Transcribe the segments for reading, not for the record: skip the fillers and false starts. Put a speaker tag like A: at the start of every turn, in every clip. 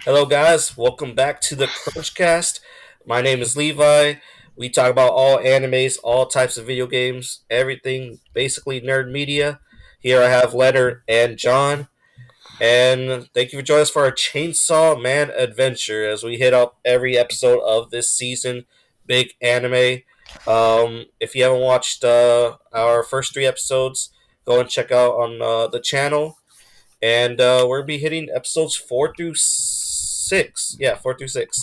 A: Hello, guys. Welcome back to the Crunchcast. My name is Levi. We talk about all animes, all types of video games, everything, basically nerd media. Here I have Leonard and John. And thank you for joining us for our Chainsaw Man adventure as we hit up every episode of this season. Big anime. If you haven't watched our first three episodes, go and check out on the channel. And we'll be hitting episodes 4 through 6. Yeah, 4 through 6.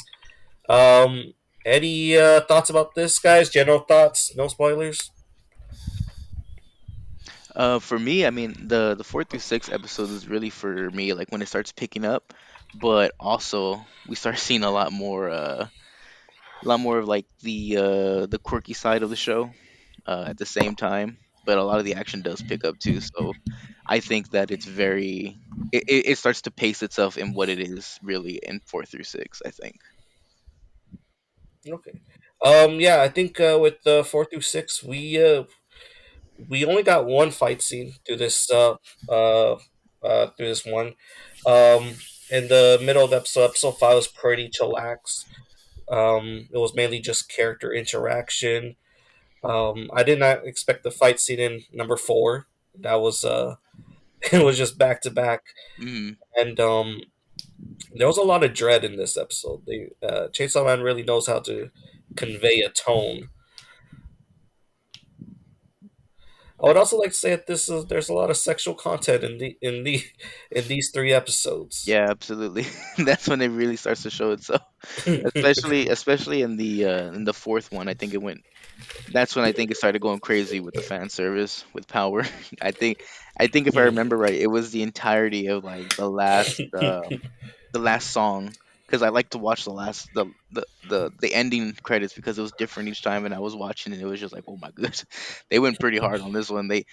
A: Um, any thoughts about this, guys? General thoughts? No spoilers.
B: For me, I mean the 4 through 6 episodes is really for me like when it starts picking up, but also we start seeing a lot more of like the quirky side of the show at the same time. But a lot of the action does pick up too, so I think that it starts to pace itself in what it is really in 4 through 6. I think.
A: Okay. Yeah, I think with 4 through 6, we only got one fight scene through this one. Um, in the middle of episode 5 was pretty chillax. It was mainly just character interaction. I did not expect the fight scene in number 4. That was it was just back to back,
B: Mm,
A: and there was a lot of dread in this episode. Chainsaw Man really knows how to convey a tone. I would also like to say that there's a lot of sexual content in these three episodes.
B: yeah, absolutely. That's when it really starts to show itself, especially in the fourth one. That's when I think it started going crazy with the fan service with Power. I think I think if I remember right, it was the entirety of like the last song because I like to watch the ending credits because it was different each time, and I was watching and it was just like, oh my goodness, they went pretty hard on this one. They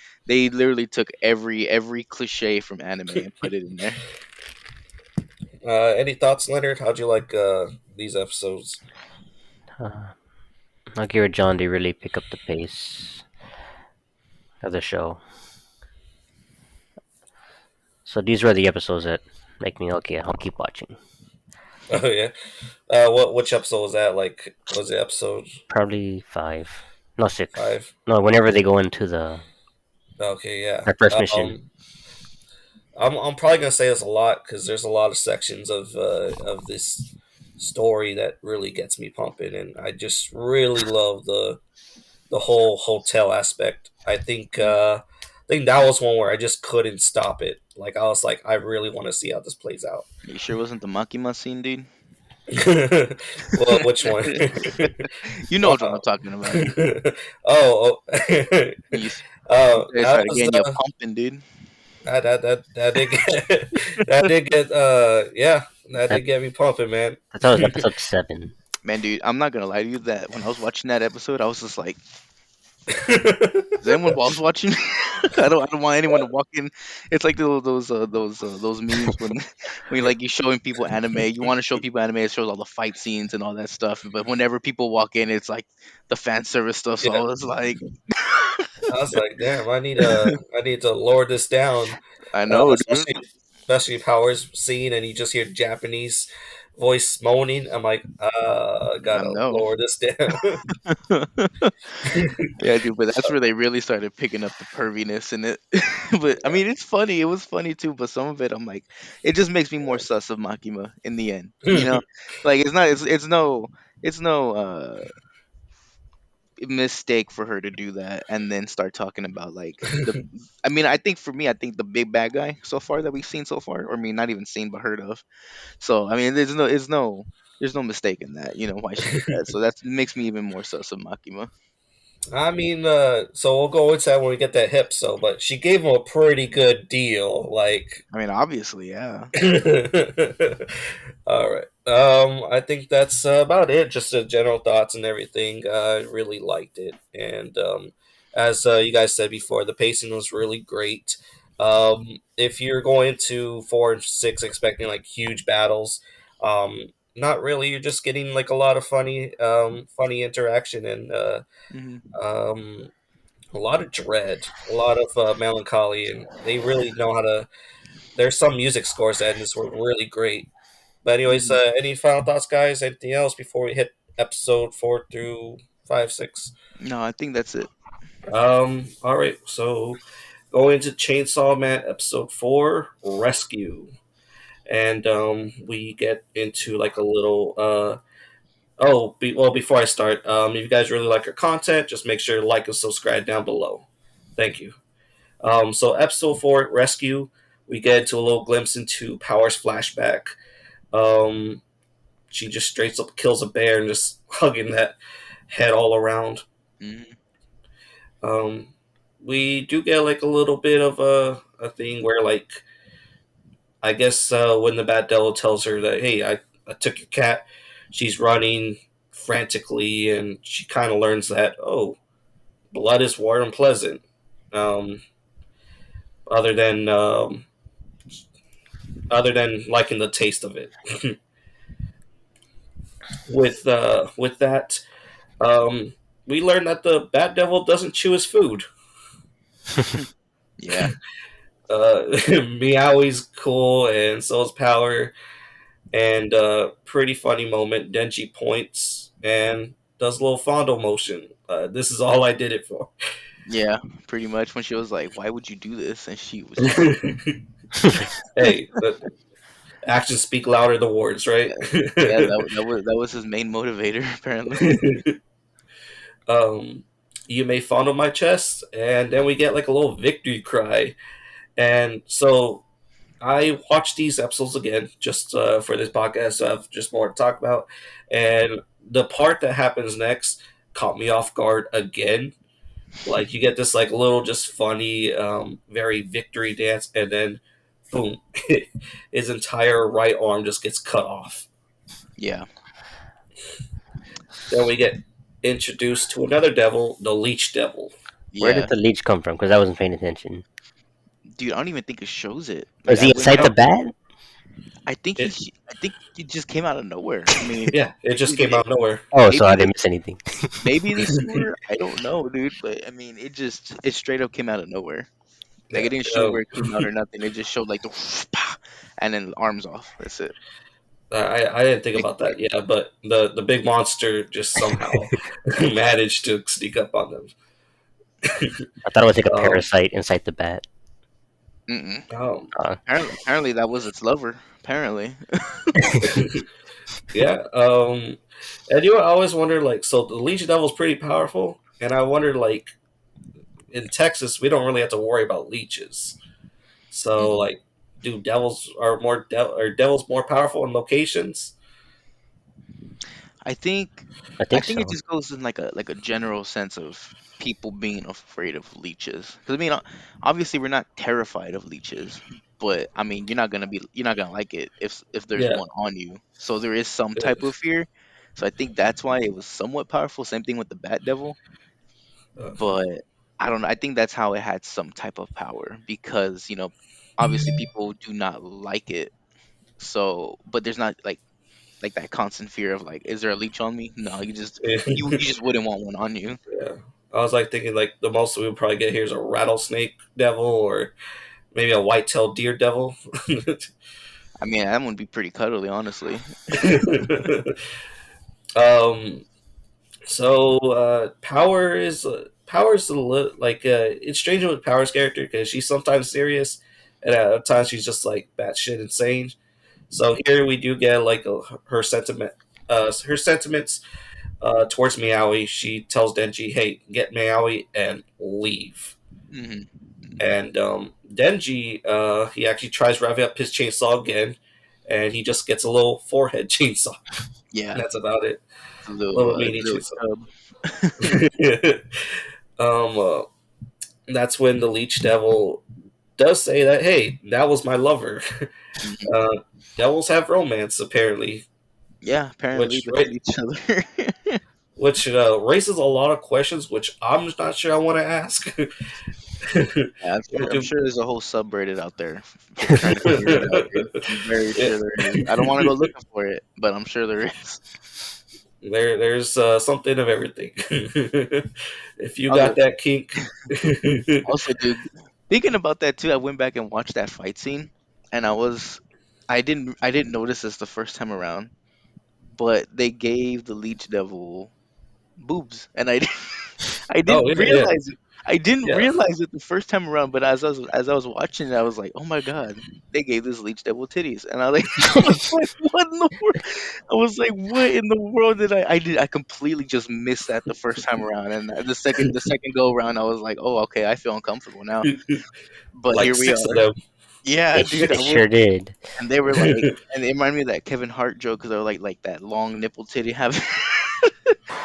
B: literally took every cliche from anime and put it in there.
A: Any thoughts, Leonard? How'd you like these episodes?
C: Uh, I agree with John. They really pick up the pace of the show. So these were the episodes that make me okay. I'll keep watching.
A: Oh yeah. Which episode was that? Like, was it episode
C: Probably five, no 6.
A: 5?
C: No, whenever they go into the
A: Okay, yeah.
C: their first mission.
A: I'm probably gonna say this a lot because there's a lot of sections of this story that really gets me pumping, and I just really love the whole hotel aspect. I think that was one where I just couldn't stop it. Like I was like, I really want to see how this plays out.
B: You sure it wasn't the Makima scene, dude?
A: Well, which one?
B: You know what I'm
A: Wow.
B: talking about.
A: Oh,
B: You, s- you
A: oh,
B: guys
A: that
B: started
A: was
B: getting you pumping, dude.
A: that did get that did get yeah, that
C: That
A: did get me pumping, man.
C: that was episode 7.
B: Man, dude, I'm not gonna lie to you that when I was watching that episode, I was just like, is anyone else watching? I don't want anyone to walk in. It's like those memes when when you showing people anime, you want to show people anime, it shows all the fight scenes and all that stuff. But whenever people walk in, it's like the fan service stuff. So
A: Yeah,
B: I was like,
A: I was like, damn, I need to lower this down,
B: I know, dude.
A: especially Powers scene, and you just hear Japanese voice moaning. I'm like, I
B: I
A: gotta
B: know.
A: lower this down.
B: Yeah, dude, but that's where they really started picking up the perviness in it. But I mean, it's funny. It was funny too, but some of it, I'm like, it just makes me more sus of Makima in the end. You know, like it's not, it's no mistake for her to do that and then start talking about like the. I mean, I think for me, I think the big bad guy so far that we've seen so far, or I mean, not even seen but heard of. So I mean, there's no mistake in that. You know why she did that. So that makes me even more sus of Makima.
A: I mean, so we'll go into that when we get that hip. So, but she gave him a pretty good deal. Like,
B: I mean, obviously, yeah.
A: all right. I think that's about it. Just the general thoughts and everything. I really liked it, and as you guys said before, the pacing was really great. If you're going to 4 and 6 expecting like huge battles, not really. You're just getting like a lot of funny interaction and
B: Hmm.
A: um, a lot of dread, a lot of melancholy, and they really know how to. There's some music scores that in this were really great. But anyways,
B: Mhm.
A: any final thoughts, guys? Anything else before we hit episode 4 through 5, 6?
B: No, I think that's it.
A: All right. So going to Chainsaw Man episode 4, Rescue, and we get into like a little well, before I start, if you guys really like our content, just make sure to like and subscribe down below. Thank you. So episode 4, Rescue, we get into a little glimpse into Power's flashback. Um, she just straight up kills a bear and just hugging that head all around.
B: Mhm.
A: Um, we do get like a little bit of a thing where like I guess when the Bat Devil tells her that hey I took your cat, she's running frantically and she kind of learns that oh blood is warm and pleasant. Um, other than other than liking the taste of it. With that, um, we learn that the Bat Devil doesn't chew his food.
B: Yeah.
A: Meowie's cool, and so is Power. And pretty funny moment. Denji points and does a little fondle motion. This is all I did it for.
B: Yeah, pretty much when she was like, "Why would you do this?" and she was just like,
A: Hey, actions speak louder than words, right?
B: "Yeah, yeah." That was his main motivator, apparently.
A: um, you may fondle my chest, and then we get like a little victory cry. And so I watched these episodes again just for this podcast. So I have just more to talk about. And the part that happens next caught me off guard again. Like you get this like little just funny, very victory dance, and then boom, his entire right arm just gets cut off.
B: Yeah,
A: Then we get introduced to another devil, the Leech Devil.
C: Where did
B: yeah,
C: the leech come from? Because I wasn't paying attention.
B: dude. I don't even think it shows it. Like
C: Was he
B: I went
C: inside the
B: back.
C: bat?
A: It
B: I think he just came out of nowhere. I mean,
A: yeah, it just
B: dude,
A: came out of nowhere.
C: Oh, so
B: maybe
C: I
B: the
C: didn't miss anything.
B: maybe the sewer. I don't know, dude. But I mean, it straight up came out of nowhere. Like
A: Yeah,
B: it didn't show where it came out or nothing. It just showed like the and then the arms off. That's it.
A: I didn't think about that.
B: Victory.
A: Yeah, but the big monster just somehow managed to sneak up on them.
C: I thought it was like a
A: Um,
C: parasite inside the bat.
B: Mm-mm.
A: um,
C: Uh,
B: Apparently that was its lover. Apparently.
A: yeah. And you know, I always wonder like, so the Legion Devil's pretty powerful, and I wonder like in Texas we don't really have to worry about leeches. So
B: Mhm.
A: like, do devils are devils more powerful in locations?
B: I think
C: I
B: I
C: think
B: think it
C: so.
B: just goes in like a general sense of people being afraid of leeches. Because I mean, obviously we're not terrified of leeches, but I mean you're not gonna like it if there's
A: Yeah.
B: one on you. So there is some type of fear. So I think that's why it was somewhat powerful. Same thing with the Bat Devil,
A: Uh,
B: but I don't know. I think that's how it had some type of power because obviously people do not like it. So, but there's not like that constant fear of like, is there a leech on me? No, you just wouldn't want one on you.
A: yeah. I was like thinking like the most we would probably get here is a rattlesnake devil or maybe a white-tailed deer devil.
B: I mean, that would be pretty cuddly, honestly.
A: um. So Power is like it's strange with Power's character because she's sometimes serious and at times she's just like batshit insane. So here we do get like her sentiments towards Meowie. She tells Denji, "Hey, get Meowie and leave."
B: Hmm.
A: And Denji, he actually tries revving up his chainsaw again, and he just gets a little forehead chainsaw.
B: Yeah,
A: That's about it. Little
B: it's
A: mini
B: a little
A: chainsaw.
B: chub.
A: um, that's when the Leech Devil does say that, "Hey, that was my lover."
B: Mhm.
A: uh, devils have romance apparently,
B: Yeah, apparently
A: which
B: between each other.
A: raises a lot of questions, which I'm just not sure I want to ask.
B: Yeah,
A: Well,
B: I'm
A: do-
B: sure there's a whole subreddit out there for trying to figure it out, dude. I'm very
A: yeah,
B: sure there is. I don't want to go looking for it, but I'm sure there is.
A: there's something of everything. If you
B: Also,
A: got that kink,
B: also, dude, thinking about that too, I went back and watched that fight scene, and I was I didn't notice this the first time around, but they gave the Leech Devil boobs, and I
A: Oh
B: didn't
A: yeah, yeah,
B: realize it. I didn't
A: yeah.
B: realize it the first time around, but as I was watching it, I was like, "Oh my god, they gave this Leech Devil titties," and I like, I was like, "What in the world?" I was like, "What in the world did I completely just missed that the first time around, and the second go around, I was like, "Oh, okay, I feel uncomfortable now." But
A: Like
B: here we
A: six of
B: are.
A: them.
B: Yeah, dude,
C: It
B: I was,
C: sure did.
B: and they were like, and it reminded me of that Kevin Hart joke because they were like that long nipple titty having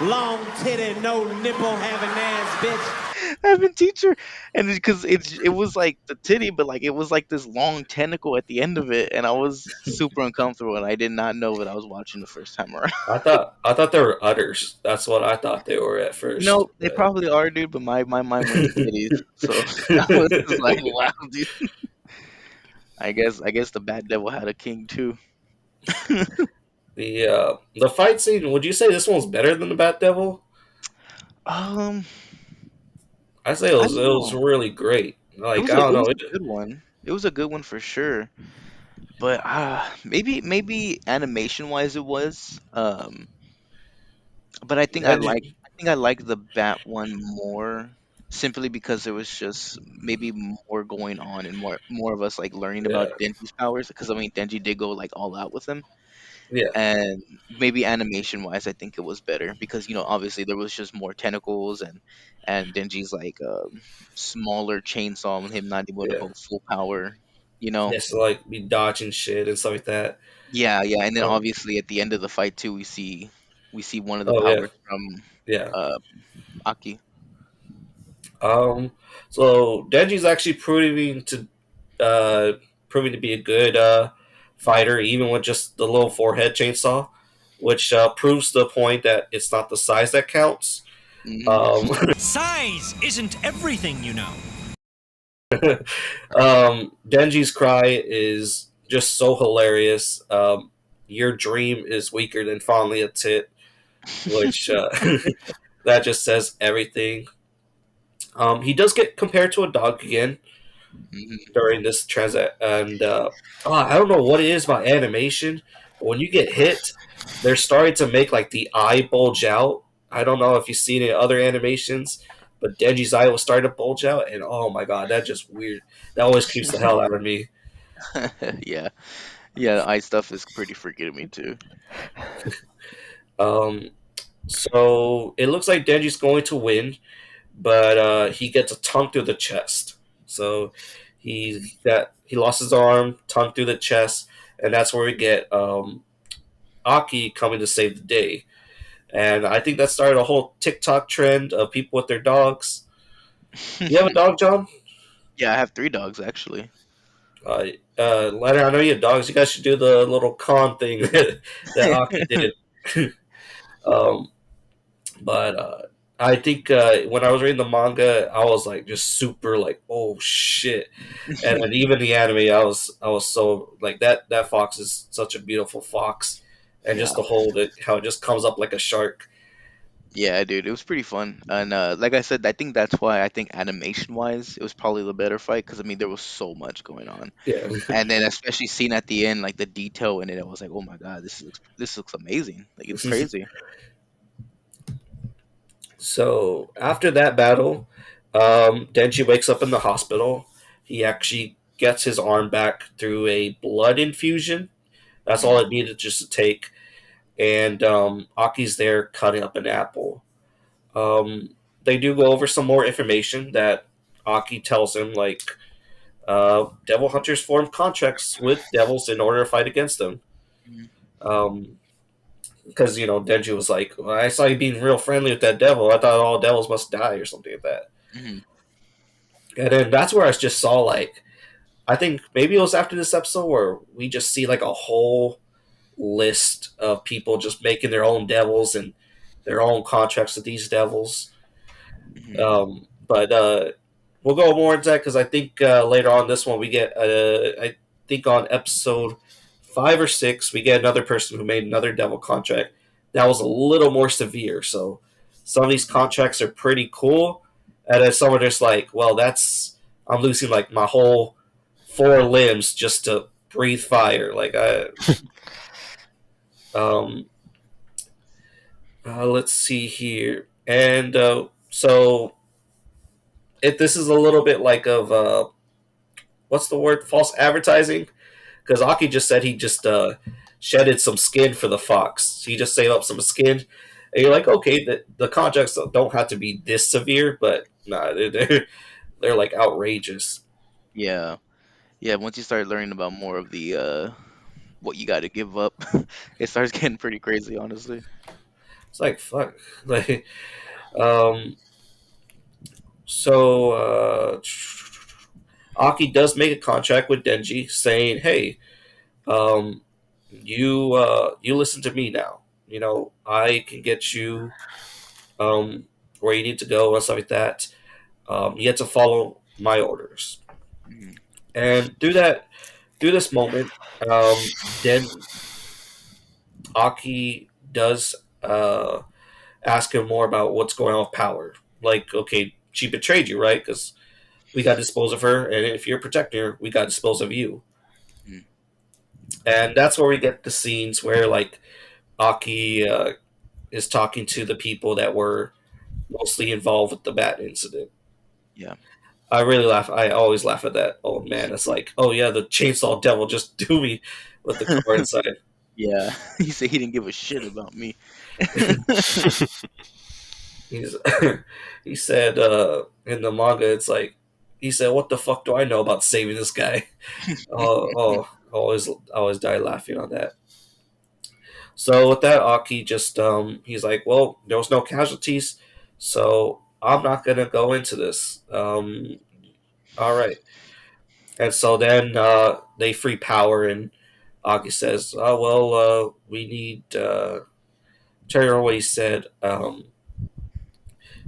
D: Long titty, no nipple having ass bitch.
B: having teacher, and because it was like the titty, but like it was like this long tentacle at the end of it, and I was super uncomfortable, and I did not know what I was watching the first time around.
A: I thought they were udders. That's what I thought they were at first.
B: They probably are, dude, but my mind went to titties, so I was just like, wow, dude. I guess the bad devil had a king too.
A: The fight scene. Would you say this one's better than the Bat Devil?
B: um,
A: I say it
B: I
A: was
B: don't
A: it was
B: know.
A: really great.
B: It
A: Like
B: was
A: I
B: a it
A: don't know.
B: was a good one. It was a good one for sure. But maybe animation wise it was. But I think I like the Bat one more simply because there was just maybe more going on and more of us like learning about
A: Yeah,
B: Denji's powers because I mean Denji did go like all out with him,
A: yeah,
B: and maybe animation wise I think it was better because obviously there was just more tentacles and Denji's like smaller chainsaw and him not able to
A: yeah.
B: go full power, you know.
A: Yes, to like be dodging shit and stuff like that.
B: Yeah, and then
A: Um,
B: obviously at the end of the fight too, we see one of the
A: oh yeah,
B: powers from
A: yeah.
B: uh Aki.
A: Um, so Denji's actually uh proving to be a good fighter, even with just the little forehead chainsaw, which proves the point that it's not the size that counts.
B: Hmm.
A: Um,
D: Size isn't everything, you know.
A: Denji's cry is just so hilarious. Your dream is weaker than fondly a tit, which that just says everything. He does get compared to a dog again
B: Hmm.
A: during this transit, and I don't know what it is about animation, but when you get hit, they're starting to make like the eye bulge out. I don't know if you've seen it in other animations, but Denji's eye was starting to bulge out, and oh my god, that's just weird. That always creeps the hell out of me.
B: Yeah, yeah. The ice stuff is pretty freaky to me too.
A: Um, so it looks like Denji's going to win, but he gets a tongue through the chest. So he lost his arm, tongue through the chest, and that's where we get Aki coming to save the day. And I think that started a whole TikTok trend of people with their dogs. You have a dog, John?
B: Yeah, I have three dogs actually.
A: Uh, Leonard, I know you have dogs. You guys should do the little con thing that Aki did. um, but I think when I was reading the manga, I was like just super like, oh shit. And then even the anime, I was so like that fox is such a beautiful fox, and
B: Yeah,
A: just to hold it, how it just comes up like a shark.
B: yeah, dude, it was pretty fun. And like I said, I think that's why I think animation wise, it was probably the better fight because I mean there was so much going on,
A: Yeah.
B: and then especially seeing at the end like the detail in it, I was like, oh my god, this looks amazing. Like it's crazy.
A: So after that battle, Denji wakes up in the hospital. He actually gets his arm back through a blood infusion. That's all
B: Mhm.
A: it needed just to take. And Aki's there cutting up an apple. They do go over some more information that Aki tells him, like devil hunters form contracts with devils in order to fight against them.
B: Mhm.
A: Um, because Denji was like, well, I saw you being real friendly with that devil. I thought all devils must die or something like that.
B: Mhm.
A: And then that's where I just saw like I think maybe it was after this episode where we just see like a whole list of people just making their own devils and their own contracts with these devils.
B: Mhm.
A: But we'll go more into that because I think later on this one we get I think on episode 5 or 6 we get another person who made another devil contract that was a little more severe. So some of these contracts are pretty cool, and then some are just like, well, that's I'm losing like my whole 4 limbs just to breathe fire. Like I um let's see here. And so if this is a little bit like of what's the word? False advertising, because Aki just said he just shedded some skin for the fox. He just saved up some skin, and you're like, okay, the contracts don't have to be this severe, but nah, they're like outrageous.
B: Yeah, yeah. Once you start learning about more of the what you got to give up, it starts getting pretty crazy, honestly.
A: It's like fuck, like um. So Aki does make a contract with Denji, saying, "Hey, you listen to me now. You know, I can get you where you need to go and stuff like that. You have to follow my orders."
B: Mhm.
A: And through this moment, then Aki does ask him more about what's going on with Power. Like, okay, she betrayed you, right? Because we got to dispose of her, and if you're protecting her, we got to dispose of you.
B: Mhm.
A: And that's where we get the scenes where like Aki is talking to the people that were mostly involved with the bat incident.
B: Yeah,
A: I really laugh. I always laugh at that old man. It's like, oh yeah, the chainsaw devil just do me with the car inside.
B: yeah. He said he didn't give a shit about me.
A: He's, he said in the manga, it's like he said, "What the fuck do I know about saving this guy?" I always die laughing on that. So with that, Aki just he's like, "Well, there was no casualties, so I'm not gonna go into this." All right, and so then they free Power, and Aki says, "Oh well, we need." Terry said,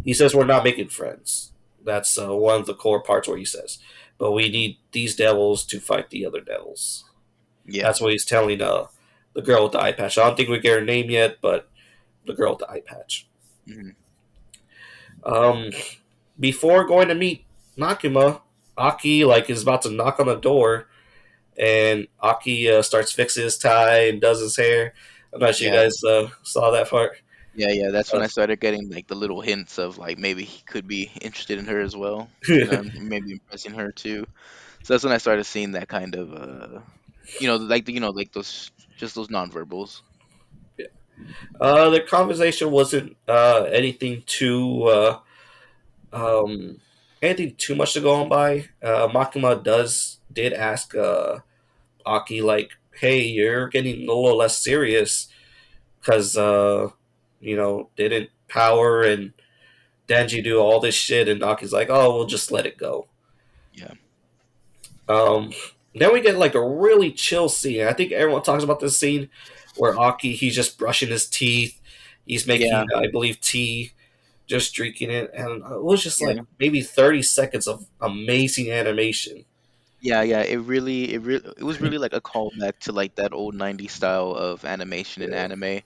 A: he says we're not making friends. That's one of the core parts where he says, but we need these devils to fight the other devils.
B: Yeah.
A: That's what he's telling the girl with the eye patch. I don't think we get her name yet, but the girl with the eye patch.
B: Mhm.
A: Um, before going to meet Makima, Aki like is about to knock on the door, and Aki starts fixing his tie and does his hair. I'm not sure you
B: Yeah.
A: guys saw that part.
B: Yeah, yeah, that's when
A: Uh,
B: I started getting like the little hints of like maybe he could be interested in her as well, and maybe impressing her too. So that's when I started seeing that kind of like those just those nonverbals.
A: the conversation wasn't um, anything too much to go on by. Makima did ask Aki like, "Hey, you're getting a little less serious because didn't Power and Denji do all this shit?" And Aki's like, "Oh, we'll just let it go."
B: Yeah,
A: Um, then we get like a really chill scene. I think everyone talks about this scene where Aki he's just brushing his teeth. He's
B: yeah,
A: making, I believe, tea, just drinking it, and it was just like
B: yeah,
A: maybe 30 seconds of amazing animation.
B: yeah, yeah. It was really like a callback to like that old '90s style of animation and
A: Yeah,
B: anime,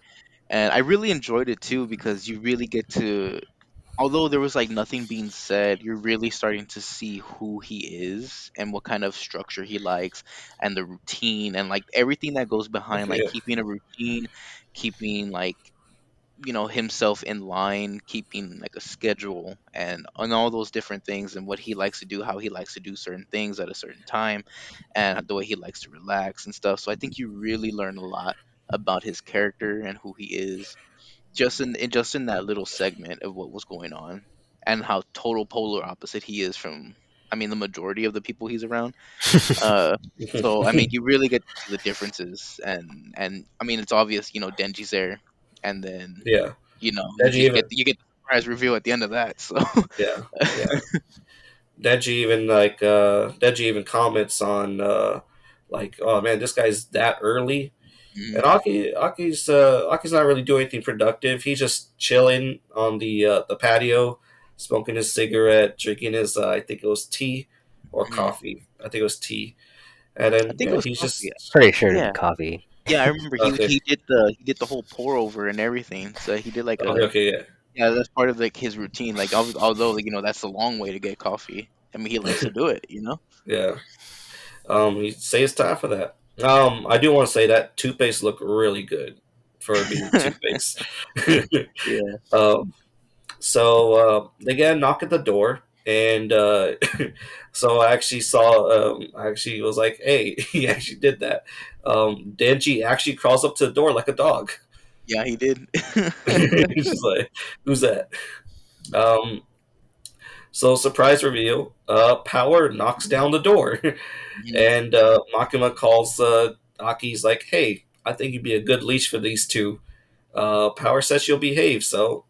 B: and I really enjoyed it too because you really get to although there was like nothing being said, you're really starting to see who he is and what kind of structure he likes and the routine and like everything that goes behind like
A: yeah,
B: keeping a routine, keeping like himself in line, keeping like a schedule and all those different things and what he likes to do, how he likes to do certain things at a certain time and the way he likes to relax and stuff. So I think you really learn a lot about his character and who he is just in that little segment of what was going on and how total polar opposite he is from I mean the majority of the people he's around. Uh so I mean you really get to see the differences and I mean it's obvious, Denji's there and then
A: yeah.
B: you
A: Denji
B: get
A: even,
B: you get the surprise reveal at the end of that. So
A: yeah, yeah. Denji even comments on like, oh man, this guy's that early.
B: Mhm,
A: And Aki's not really doing anything productive. He's just chilling on the patio, smoking his cigarette, drinking his I think it was tea or
B: mhm.
A: coffee. I think it was tea. And
B: I
A: then
B: think it
A: yeah,
B: was
A: he's
B: coffee.
A: just
C: Pretty sure it'd be
B: Yeah.
C: coffee.
B: Yeah, I remember
A: okay.
B: he did the whole pour over and everything. So he did like
A: Okay,
B: a
A: okay, yeah,
B: yeah, that's part of like his routine. Like although like, that's a long way to get coffee. I mean, he likes to do it.
A: yeah. He saves time for that. I do want to say that toothpaste looked really good for being toothpaste.
B: Yeah.
A: um, so they get a knock at the door, and so I actually saw. I actually was like, "Hey, he actually did that." Denji actually crawls up to the door like a dog.
B: Yeah, he did.
A: He's just like, "Who's that?" Um, so surprise reveal. Power knocks down the door,
B: Mhm.
A: and Makima calls Aki's like, "Hey, I think you'd be a good leash for these two. Power says you'll behave, so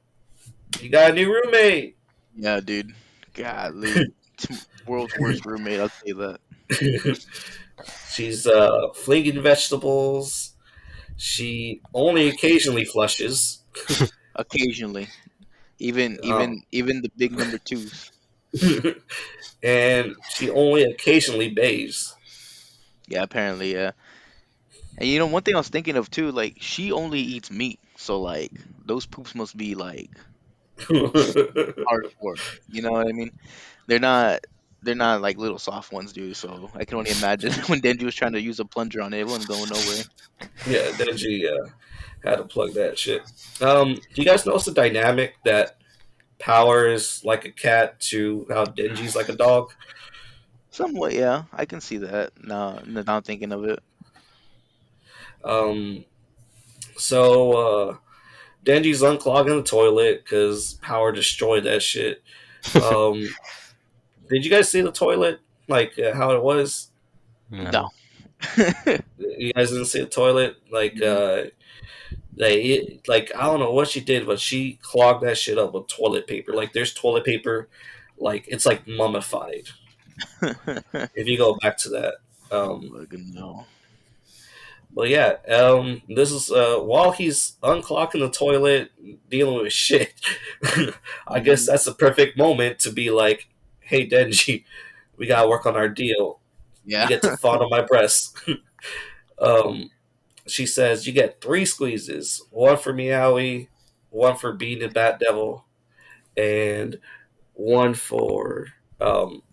A: you got a new roommate."
B: Yeah, dude. Golly. World's worst roommate, I'll say that.
A: She's flinging vegetables. She only occasionally flushes.
B: Occasionally. Even
A: Um,
B: even even the big number twos.
A: and she only occasionally bathes.
B: Yeah, apparently, yeah. And one thing I was thinking of too, like she only eats meat, so like those poops must be like hardcore. You know what I mean? They're not they're not like little soft ones, dude. So I can only imagine when Denji was trying to use a plunger on it, it wasn't going nowhere.
A: Yeah, Denji had to plug that shit. Do you guys notice the dynamic that Power is like a cat to how Denji's like a dog?
B: Somewhat, yeah. I can see that now I'm thinking of it.
A: Um, so Denji's unclogging the toilet because Power destroyed that shit. Um, did you guys see the toilet? Like how it was?
B: No.
C: No.
A: You guys didn't see the toilet? Like
B: Mhm.
A: like I don't know what she did, but she clogged that shit up with toilet paper. Like there's toilet paper, like it's like mummified. If you go back to that, um,
B: Fucking no.
A: but yeah, this is while he's unclocking the toilet, dealing with shit. I guess
B: Mhm.
A: that's a perfect moment to be like, "Hey Denji, we gotta work on our deal. You
B: Yeah.
A: get to fondle my breasts." um, she says, "You get three squeezes: one for Meowie, one for being the Bat Devil, and one for um,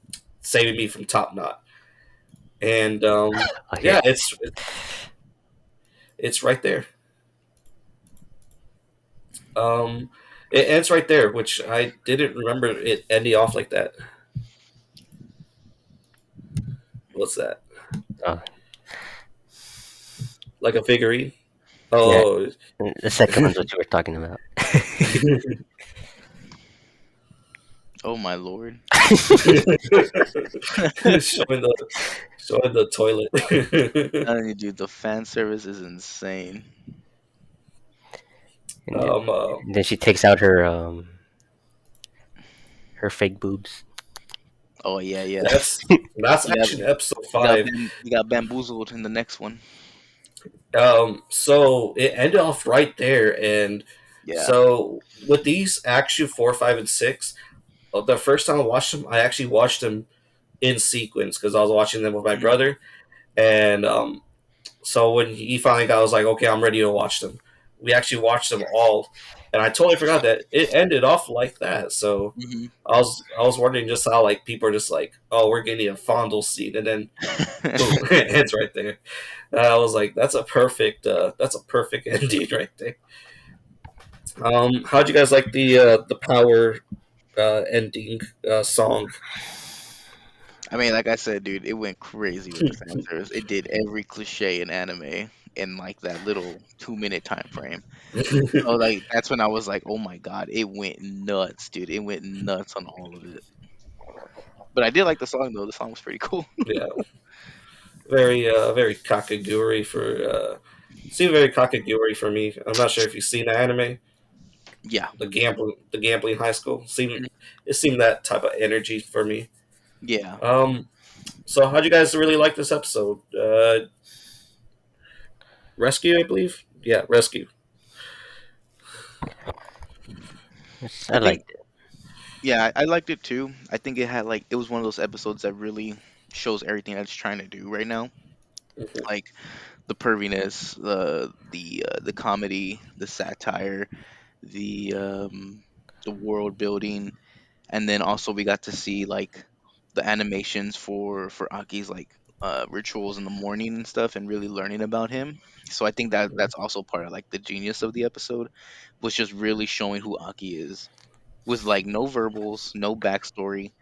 A: saving me from Top Knot." And
C: Oh, here.
A: yeah, it's right there. Um, it ends right there, which I didn't remember it ending off like that. What's that?
C: Oh,
A: Like a figurine?
C: yeah.
A: Oh,
C: The second one's what you were talking about.
B: Oh my lord.
A: showing the showing the toilet.
B: Telling you, dude, the fan service is insane.
C: and, then,
A: um, uh,
C: and then she takes out her fake boobs.
B: Oh yeah, yeah.
A: that's
B: You got
A: actually episode 5.
B: you got bamboozled in the next one.
A: So it ended off right there, and
B: Yeah.
A: so with these actually 4, 5, and 6, the first time I watched them, I actually watched them in sequence because I was watching them with my
B: Mhm.
A: brother, and so when he finally got, I was like, okay, I'm ready to watch them. We actually watched them all, and I totally forgot that it ended off like that. So
B: Mhm.
A: I was wondering just how like people are just like, oh, we're getting a fondle scene, and then boom, it ends right there. And I was like, that's a perfect ending right there. How'd you guys like the power ending song?
B: I mean, like I said, dude, it went crazy with the fan service. It did every cliche in anime in like that little 2 minute time frame. So like that's when I was like, oh my god, it went nuts, dude. It went nuts on all of it. But I did like the song though. The song was pretty cool.
A: Yeah, very Kakaguri for seemed very Kakaguri for me. I'm not sure if you've seen the anime,
B: Yeah.
A: the gambling high school.
B: Mhm.
A: It seemed that type of energy for me.
B: Yeah.
A: Um, so how'd you guys really like this episode? Rescue, I believe. Yeah, rescue.
C: I
B: I think
C: liked it.
B: yeah, I liked it too. I think it had like it was one of those episodes that really shows everything that it's trying to do right now.
A: Mhm.
B: Like the perviness, the comedy, the satire, the world building, and then also we got to see like the animations for Aki's like rituals in the morning and stuff, and really learning about him. So I think that that's also part of like the genius of the episode, was just really showing who Aki is, with like no verbals, no backstory,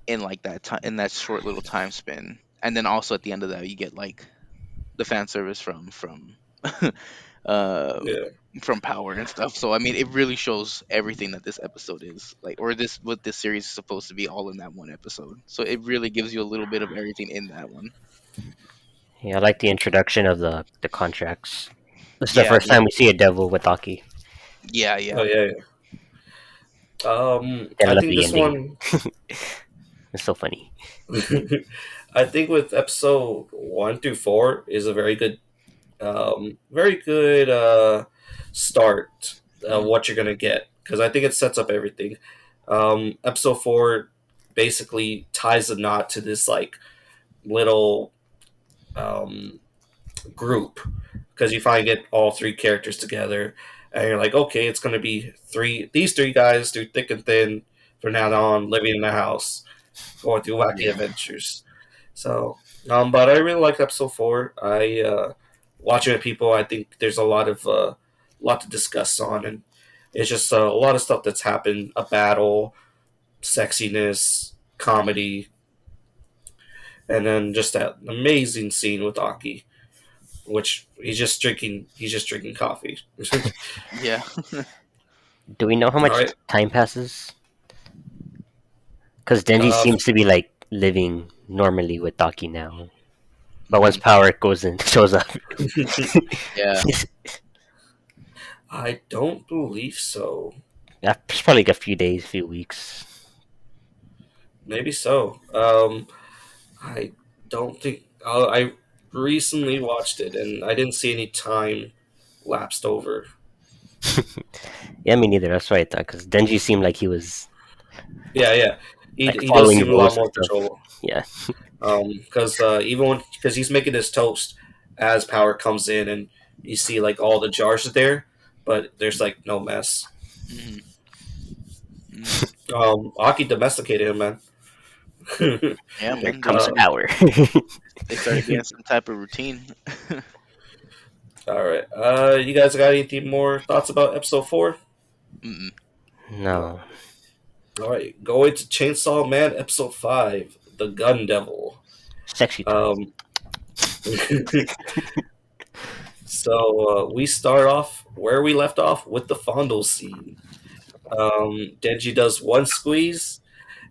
B: in like that time, in that short little time span. And then also at the end of that, you get like the fan service uh
A: Yeah.
B: from Power and stuff. So I mean, it really shows everything that this episode is like, or this what this series is supposed to be, all in that one episode. So it really gives you a little bit of everything in that one.
C: Yeah, I like the introduction of the contracts. This is the
B: Yeah,
C: first time we see a devil with Aki.
B: yeah,
A: Oh
B: yeah.
A: yeah. Yeah.
C: And I
A: I
C: love
A: think
C: the
A: this
C: ending.
A: one.
C: It's so funny.
A: I think with episode 1 through 4 is a very good start of
B: Mhm.
A: what you're gonna get, because I think it sets up everything. Episode 4 basically ties the knot to this like little um, group, because you finally get all three characters together, and you're like, okay, it's gonna be these three guys through thick and thin from now on, living in a house, going through wacky
B: Yeah,
A: adventures. So, but I really liked episode 4. I watching it with people. I think there's lot to discuss on, and it's just a lot of stuff that's happened: a battle, sexiness, comedy, and then just that amazing scene with Aki, which he's just drinking coffee.
B: yeah.
C: Do we know how
A: All
C: much
A: right.
C: time passes? Because Denji
A: Uh,
C: seems to be like living normally with Aki now. But once
B: Mhm.
C: Power goes in, shows up,
B: Yeah.
A: I don't believe so.
C: it's probably like a few days, few weeks.
A: Maybe so. I don't think I recently watched it and I didn't see any time lapsed over.
C: Yeah, me neither. That's what I thought. Because Denji seemed like he was
A: Yeah, yeah.
C: like
A: He does
C: following
A: seem a lot
C: rules and
A: more
C: stuff.
A: control.
C: Yeah,
A: Because because he's making his toast as Power comes in and you see like all the jars are there, but there's like no mess.
B: Mhm. Mhm.
A: Aki domesticated him, man.
B: Yeah,
C: here
B: man.
C: comes
A: uh,
C: Power.
B: They started getting some type of routine.
A: all right. You guys got anything more thoughts about episode 4?
B: Mm-mm.
A: No.
C: No,
A: All right. Going to Chainsaw Man episode 5, the Gun Devil.
C: sexy time.
A: Um, so we start off where we left off with the fondle scene. Denji does one squeeze,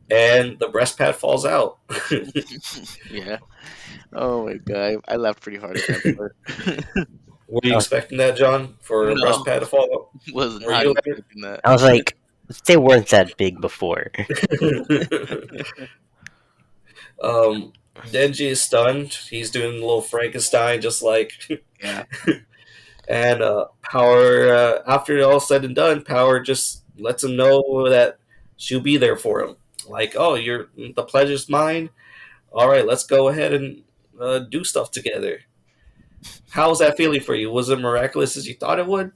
A: and the breast pad falls out.
B: Yeah. Oh my god, I laughed pretty hard at that part.
A: Were you
C: I was,
A: expecting that, John, for a breast
B: No,
A: pad to fall
B: was
A: out? Were
B: not
A: you,
B: expecting that.
C: I was like, they weren't that big before.
A: Leonard? Denji is stunned. He's doing a little Frankenstein, just like.
B: Yeah.
A: And Power, after all said and done, Power just lets him know that she'll be there for him. Like, oh, the pleasure's mine. All right, let's go ahead and do stuff together. How was that feeling for you? Was it miraculous as you thought it would?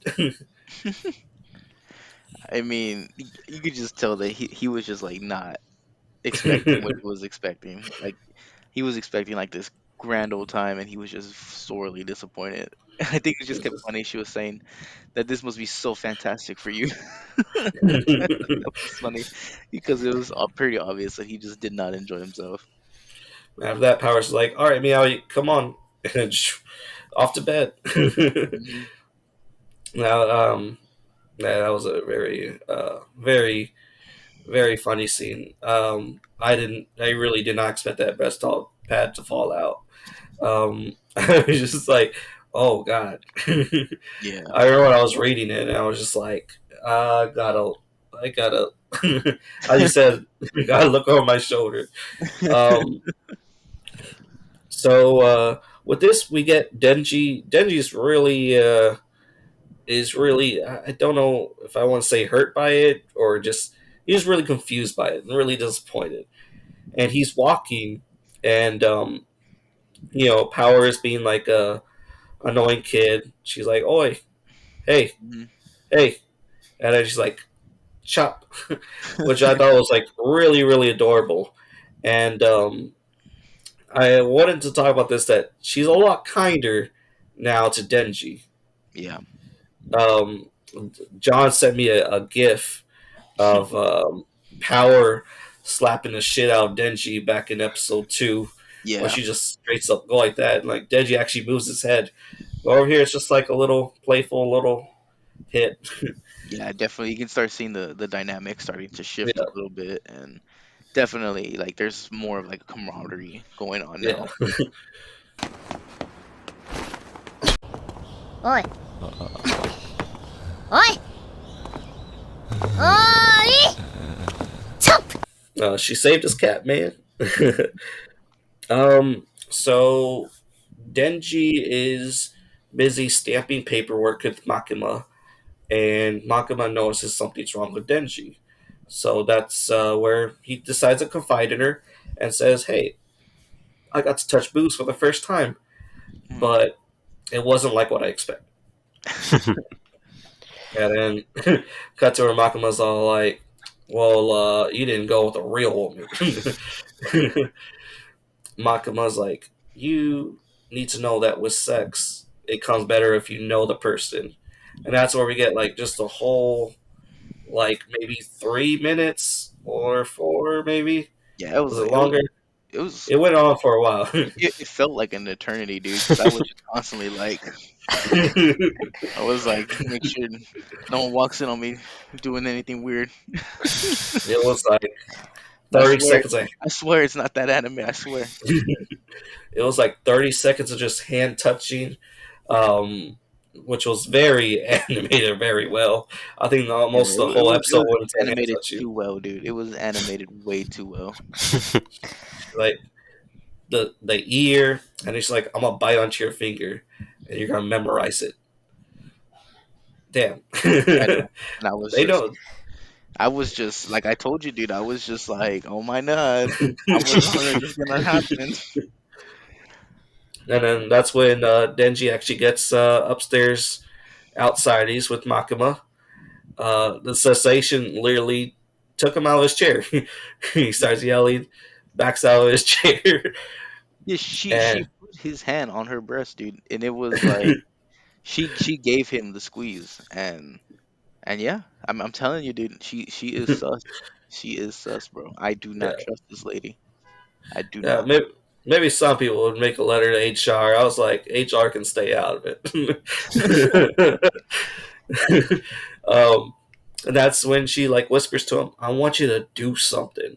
B: I mean, you could just tell that he was just like not expecting what he was expecting. Like he was expecting like this grand old time, and he was just sorely disappointed. I think it just kept funny. She was saying that this must be so fantastic for you. That was funny because it was pretty obvious that he just did not enjoy himself.
A: After that, Power's like, all right, Meow, come on, and off to bed.
B: Mhm.
A: Now, yeah, that was a very funny scene. I really did not expect that breast pad to fall out. I was just like, oh god.
B: Yeah.
A: I remember when I was reading it, and I was just like, I gotta, as you said, gotta look over my shoulder. Um, with this, we get Denji. Denji's really is really I don't know if I want to say hurt by it or just he's really confused by it and really disappointed. And he's walking, and Power is being like a annoying kid. She's like, "Oi, hey,
B: Mhm.
A: hey," and then she's like, "Chop," which I thought was like really adorable. And I wanted to talk about this that she's a lot kinder now to Denji.
B: Yeah.
A: Um, John sent me a GIF of Power slapping the shit out of Denji back in episode 2, where
B: Yeah.
A: she just straight up go like that, and like Denji actually moves his head. But over here, it's just like a little playful little hit.
B: Yeah, definitely. You can start seeing the dynamic starting to shift a
A: Yeah,
B: little bit, and definitely like there's more of like a camaraderie going on
A: yeah.
B: now.
E: おいおいおーい
A: She saved his cat, man. So Denji is busy stamping paperwork with Makima, and Makima notices something's wrong with Denji. So that's where he decides to confide in her and says, "Hey, I got to touch boobs for the first time,
B: Mm.
A: but it wasn't like what I expected." And then cut to where Makima's all like, "Well, you didn't go with a real woman." Makima's like, "You need to know that with sex, it comes better if you know the person," and that's where we get like just a whole like maybe 3 minutes or four, maybe
B: Yeah, it was
A: was it
B: like
A: longer?
B: it was
A: It went on for a while.
B: it felt like an eternity, dude, because I was just constantly like
A: It
B: I was like make sure no one walks in on me doing anything weird.
A: was like
B: I
A: 30
B: swear
A: seconds. Of,
B: I swear it's not that anime, I swear.
A: it was like 30 seconds of just hand touching, um, which was very animated very well. I think
B: Yeah,
A: almost the
B: it
A: whole
B: was it
A: episode
B: was
A: went into hand
B: animated
A: touching.
B: too well, dude. It was animated way too well.
A: Like the ear, and it's like I'm gonna bite onto your finger, and you're gonna memorize it. Damn,
B: I know. And
A: they don't.
B: I was just like I told you, dude. I was just like, oh my god, how is this gonna happen?
A: And then that's when Denji actually gets upstairs outside. He's with Makima. The cessation literally took him out of his chair. He starts yelling, backs out of his chair,
B: Yeah, she
A: and
B: put his hand on her breast, dude, and it was like she gave him the squeeze, and yeah, I'm telling you, dude, she is sus. She is sus, bro. I do
A: yeah,
B: not trust this lady. I do
A: yeah.
B: not.
A: Maybe some people would make a letter to HR. I was like, HR can stay out of it. um, and that's when she like whispers to him, "I want you to do something."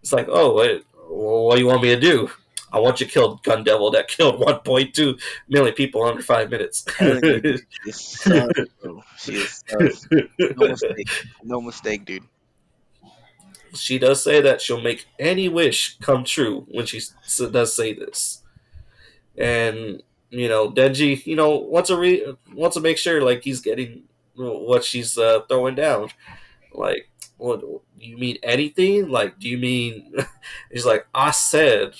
A: It's like, oh, wait, what do you want me to do? I want you to kill Gun Devil that killed 1.2 million people under 5 minutes.
B: Telling you, dude, she is sus, bro. She is sus. No mistake. No mistake, dude.
A: She does say that she'll make any wish come true when she does say this. And Denji, wants to make sure like he's getting what she's throwing down. Like, what do you mean anything? Like, do you mean? He's like, I said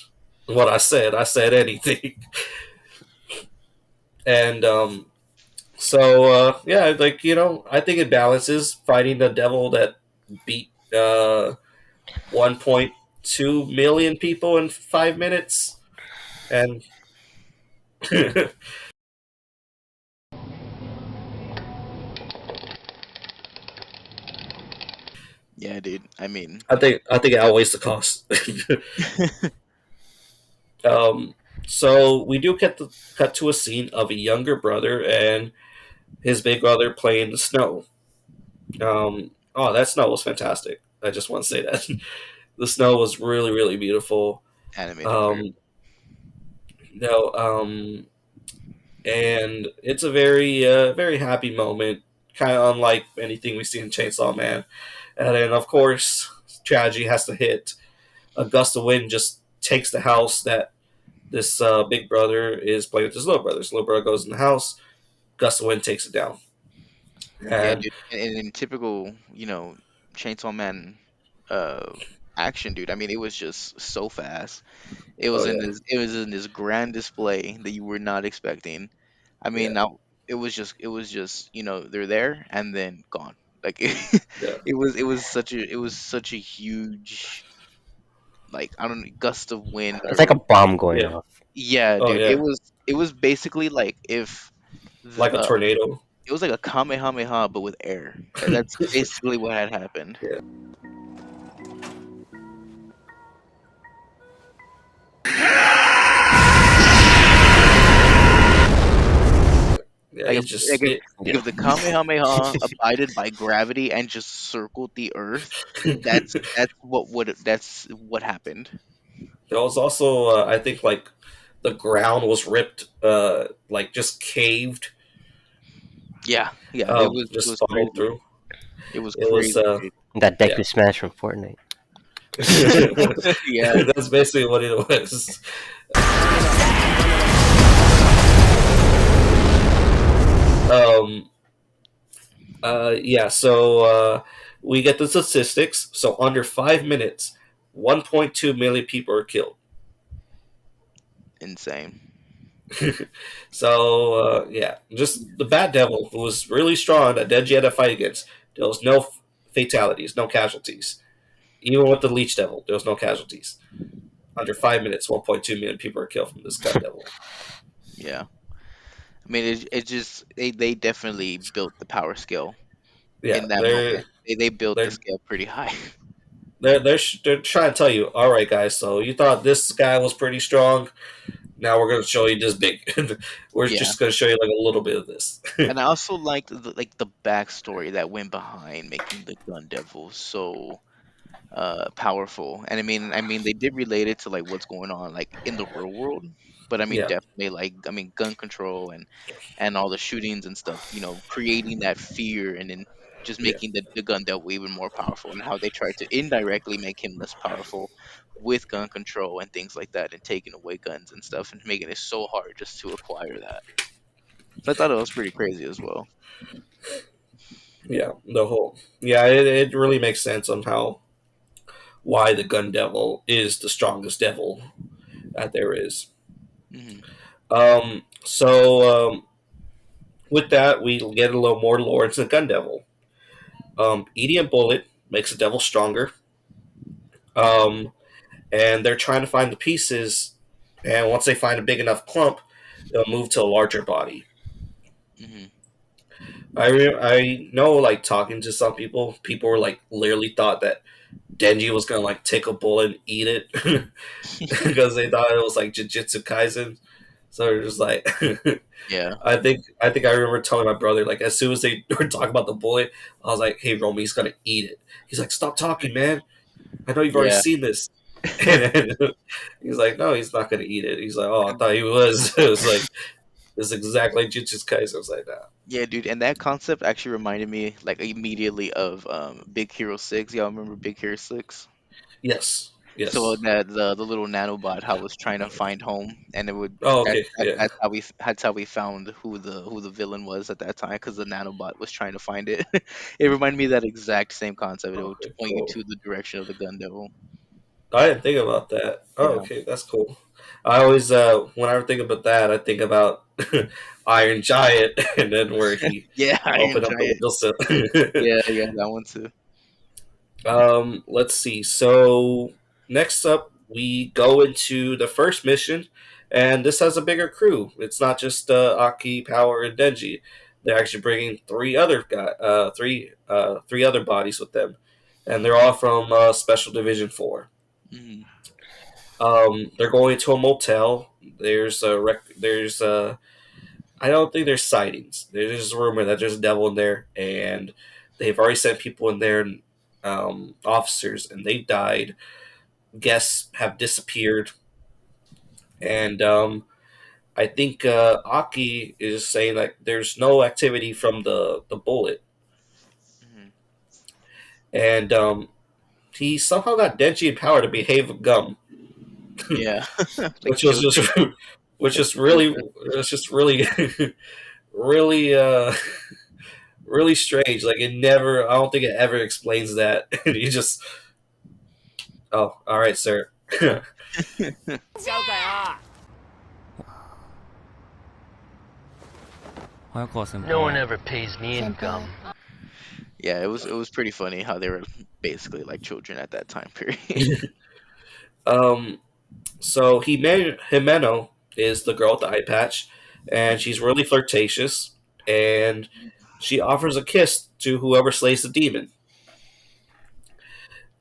A: what I said. I said anything. And yeah, like I think it balances fighting the devil that beat 1.2 million people in 5 minutes, and I
B: Yeah, dude. I mean,
A: think it outweighs the cost. um, so we do cut to a scene of a younger brother and his big brother playing the snow. Oh, that snow was fantastic. I just want to say that the snow was really, really beautiful.
B: animated weird.
A: Um, you know, um, and it's a very, very happy moment, kind of unlike anything we see in Chainsaw Man. And then, of course, tragedy has to hit. A gust of wind just takes the house that this big brother is playing with his little brother. His little brother goes in the house. Gust of wind takes it down,
B: Yeah,
A: and
B: dude. And in typical, Chainsaw Man uh action, dude. I mean, it was just so fast.
A: oh yeah,
B: It was in this grand display that you were not expecting. I mean,
A: yeah,
B: now it was just, they're there and then gone. Like
A: yeah,
B: it was such a huge like I don't know, gust of wind
C: It's like a
B: or
C: bomb going
A: Yeah.
C: off.
B: yeah,
A: Oh
B: dude.
A: yeah.
B: It was basically like if
A: Like a tornado.
B: it was like a kamehameha but with air. That's basically what had happened.
A: Yeah. Yeah.
B: Like
A: It's just
B: if,
A: it.
B: like
C: Yeah.
B: if the kamehameha abided by gravity and just circled the earth, that's what happened.
A: There was also I think like the ground was ripped, like just caved,
B: Yeah, yeah. It
A: just
B: was
A: falling
B: crazy.
A: through.
B: It was
A: It was
B: crazy, dude.
C: That deck
A: yeah.
C: we smashed from Fortnite.
B: Yeah.
A: That's basically what it was. Um. Yeah. So we get the statistics. So under 5 minutes, 1.2 million people are killed.
B: Insane.
A: So yeah, just the Bat Devil who was really strong that Denji had to fight against. There was no fatalities, no casualties. Even with the Leech Devil, there was no casualties. Under 5 minutes, 1.2 million people are killed from this Gun Devil.
B: Yeah. I mean, it just they definitely built the power scale
A: Yeah,
B: in that moment. They built the
A: they're
B: scale pretty high.
A: they're trying to tell you, all right, guys. So you thought this guy was pretty strong. Now we're going to show you this big. We're
B: Yeah.
A: just going to show you like a little bit of this.
B: And I also liked the backstory that went behind making the Gun Devil so powerful. And I mean they did relate it to like what's going on like in the real world, but I mean
A: Yeah,
B: definitely like I mean gun control and all the shootings and stuff, creating that fear and then just
A: yeah,
B: making the gun devil even more powerful, and how they tried to indirectly make him less powerful with gun control and things like that, and taking away guns and stuff and making it so hard just to acquire that. So I thought it was pretty crazy as well.
A: yeah. The whole yeah, it really makes sense on how why the Gun Devil is the strongest devil that there is.
B: Hmm.
A: So with that, we get a little more lore into the Gun Devil. Eating a bullet makes the devil stronger. Um, and they're trying to find the pieces. And once they find a big enough clump, they'll move to a larger body.
B: Hmm.
A: I know, like talking to some people, people were like literally thought that Denji was gonna like take a bullet and eat it because they thought it was like Jujutsu Kaisen. So they're just like,
B: Yeah.
A: I think I remember telling my brother like as soon as they were talking about the bullet, I was like, "Hey, Romy, he's gonna eat it." He's like, "Stop talking, man. I know you've already
B: Yeah.
A: seen this." And he's like, "No, he's not gonna eat it." He's like, "Oh, I thought he was." It was like it's exactly like Jujutsu Kaisen. I was like, "Nah."
B: Yeah, dude, and that concept actually reminded me like immediately of Big Hero 6. Y'all remember Big Hero 6?
A: Yes,
B: So
A: yes.
B: that the little nanobot how was trying to find home, and it would
A: Oh, okay, yeah.
B: that's how we found who the villain was at that time, because the nanobot was trying to find it. It reminded me of that exact same concept. It would
A: Okay,
B: point you
A: cool.
B: to the direction of the gun devil.
A: I didn't think about that. Oh,
B: Yeah.
A: okay, that's cool. I always, when I think about that, I think about Iron Giant, and then where he
B: Yeah, Iron
A: opened up the
B: Giant.
A: windowsill.
B: Yeah, yeah, that one too.
A: Let's see. So next up, we go into the first mission, and this has a bigger crew. It's not just Aki, Power, and Denji. They're actually bringing three other bodies with them, and they're all from Special Division 4.
B: Hmm.
A: They're going to a motel. I don't think there's sightings. There's just a rumor that there's a devil in there, and they've already sent people in there, officers, and they've died. Guests have disappeared, and I think Aki is saying that there's no activity from the bullet,
B: Hmm.
A: and he somehow got Denji in power to behave with gum,
B: Yeah, like
A: which was
B: children,
A: just which
B: like
A: is really
B: children.
A: it's just really really really strange. Like it never. I don't think it ever explains that. And you just, oh, all right, sir.
C: No one ever pays me income.
B: Yeah, it was pretty funny how they were basically like children at that time period.
A: Um, so Himeno is the girl with the eye patch, and
B: Mhm.
A: she's really flirtatious, and she offers a kiss to whoever slays the demon.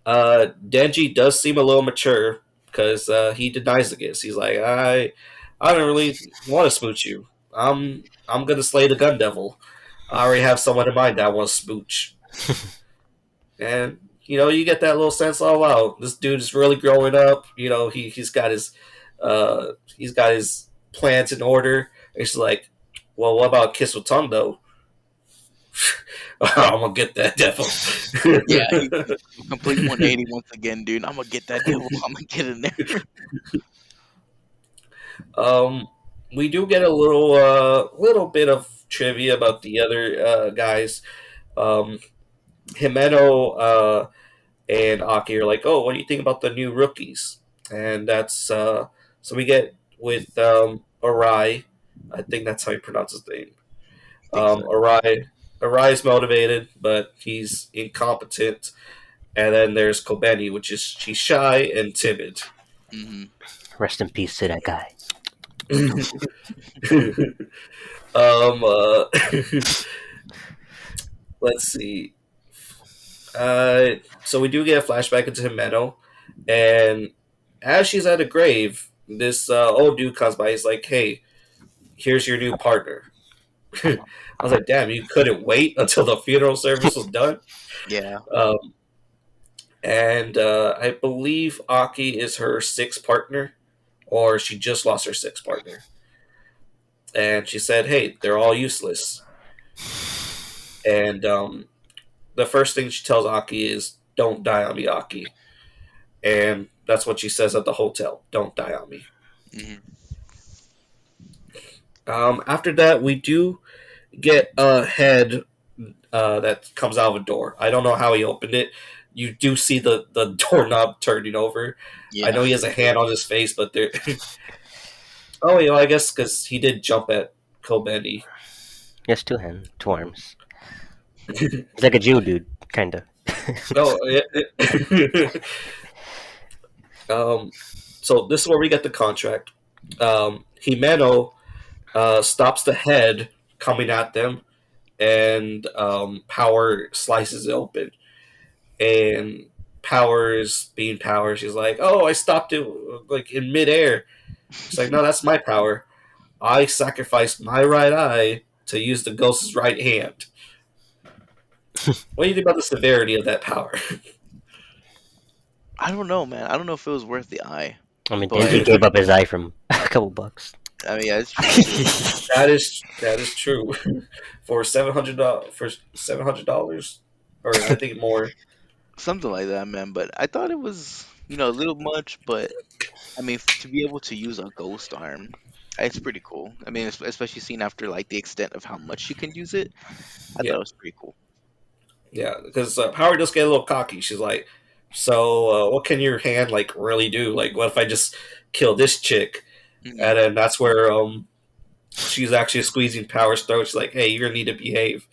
A: Denji does seem a little mature because he denies the kiss. He's like, I don't really want to smooch you. I'm gonna slay the gun devil. I already have someone in mind that I want to smooch. And you get that little sense. Oh wow, this dude is really growing up. He's got his plans in order. And she's like, well, what about a kiss with tongue though? I'm gonna get that devil.
B: Yeah, he complete 180 once again, dude. I'm gonna get that devil. I'm gonna get in there.
A: um, we do get a little bit of trivia about the other guys. Um, Himeno and Aki are like, "Oh, what do you think about the new rookies?" And that's so we get with Arai. I think that's how you pronounce his name.
B: Think so.
A: Arai is motivated, but he's incompetent. And then there's Kobeni, which is she's shy and timid.
B: Hmm.
C: Rest in peace to that guy.
A: um, uh, let's see. So we do get a flashback into Himeno, and as she's at a grave, this old dude comes by. He's like, "Hey, here's your new partner." I was like, "Damn, you couldn't wait until the funeral service was done."
B: Yeah.
A: Um, and I believe Aki is her sixth partner, or she just lost her sixth partner. And she said, "Hey, they're all useless." And the first thing she tells Aki is, "Don't die on me, Aki." And that's what she says at the hotel. Don't die on me.
B: Hmm.
A: After that, we do get a head that comes out of a door. I don't know how he opened it. You do see the doorknob turning over. I
B: Yeah.
A: know he has a hand on his face, but there. Oh, I guess because he did jump at Kobeni.
C: Yes, two hands, two arms. He's like a Jew dude, kinda.
A: No, um, so this is where we get the contract. Himeno stops the head coming at them, and Power slices it open. And Power's being Power. She's like, "Oh, I stopped it like in midair." She's like, "No, that's my power. I sacrificed my right eye to use the ghost's right hand." What do you think about the severity of that power?
B: I don't know, man. I don't know if it was worth the eye,
C: I mean,
B: but
C: Denji gave up his eye from a couple bucks.
B: I mean, yeah, it's true too.
A: That is true. For $700, or I think more.
B: Something like that, man. But I thought it was, a little much. But I mean, to be able to use a ghost arm, it's pretty cool. I mean, especially seen after like the extent of how much you can use it, I thought
A: Yeah,
B: it was pretty cool.
A: yeah. Because Power does get a little cocky. She's like, "So, what can your hand like really do? Like, what if I just kill this chick?"
B: Hmm.
A: And then that's where she's actually squeezing Power's throat. She's like, "Hey, you're gonna need to behave."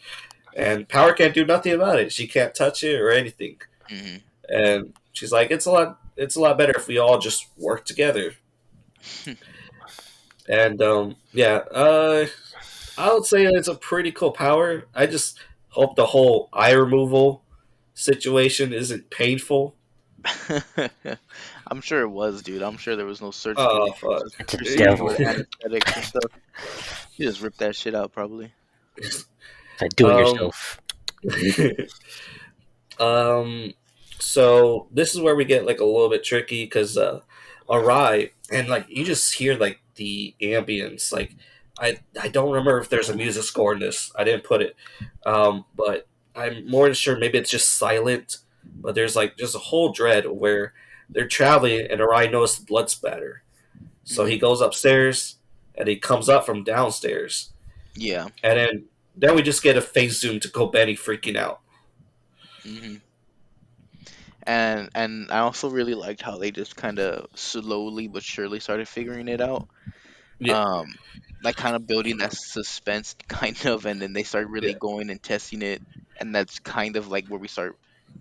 A: And Power can't do nothing about it. She can't touch it or anything.
B: Hmm.
A: And she's like, "It's a lot better if we all just work together." And yeah, I would say it's a pretty cool power. I just hope the whole eye removal situation isn't painful.
B: I'm sure it was, dude. I'm sure there was no
A: Oh
B: surgical
A: fuck.
C: It's a
B: procedure
C: devil.
B: with anesthetics and stuff. You just ripped that shit out, probably.
C: Like, do it
A: um
C: yourself.
A: um so this is where we get like a little bit tricky because Arai, and like you just hear like the ambience. Like I don't remember if there's a music score in this. I didn't put it. But I'm more than sure maybe it's just silent, but there's like just a whole dread where they're traveling and Arai notices blood spatter. So he
B: Hmm.
A: goes upstairs and he comes up from downstairs.
B: Yeah.
A: And then we just get a face zoom to Kobeni freaking out.
B: Hmm. And I also really liked how they just kind of slowly but surely started figuring it out.
A: Yeah,
B: Um, like kind of building that suspense, kind of, and then they start really
A: yeah,
B: going and testing it, and that's kind of like where we start.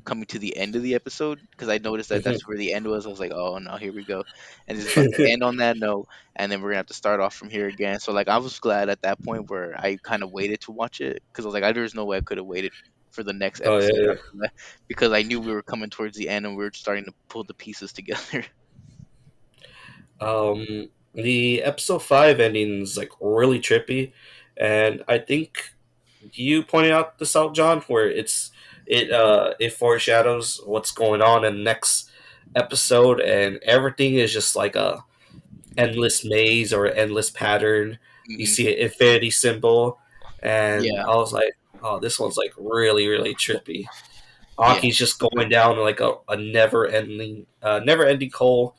B: coming to the end of the episode, because I noticed that
A: Mhm.
B: that's where the end was. I was like, oh no, here we go, and it's about to end on that note, and then we're gonna have to start off from here again. So like, I was glad at that point where I kind of waited to watch it, because I was like, there's no way I could have waited for the next
A: Oh yeah,
B: episode
A: yeah.
B: after that, because I knew we were coming towards the end and we were starting to pull the pieces together.
A: The episode 5 ending is like really trippy, and I think you pointed out this out, John, where it foreshadows what's going on in the next episode, and everything is just like a endless maze or endless pattern. You
B: Hmm.
A: see an infinity symbol, and
B: Yeah,
A: I was like, oh, this one's like really really trippy.
B: yeah,
A: Aki's just going down like a never ending hole.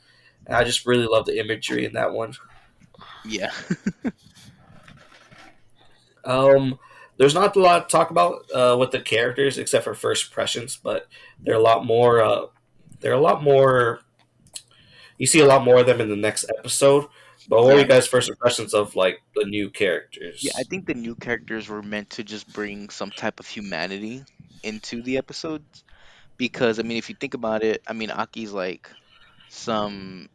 A: And I just really love the imagery in that one.
B: yeah.
A: Um, there's not a lot to talk about with the characters except for first impressions, but they're a lot more. They're a lot more. You see a lot more of them in the next episode. But what were
B: Yeah,
A: you guys' first impressions of like the new
B: yeah. I
A: characters?
B: think the new characters were meant to just bring some type of humanity into the episodes, because I mean, if you think about it, I mean, Aki's like some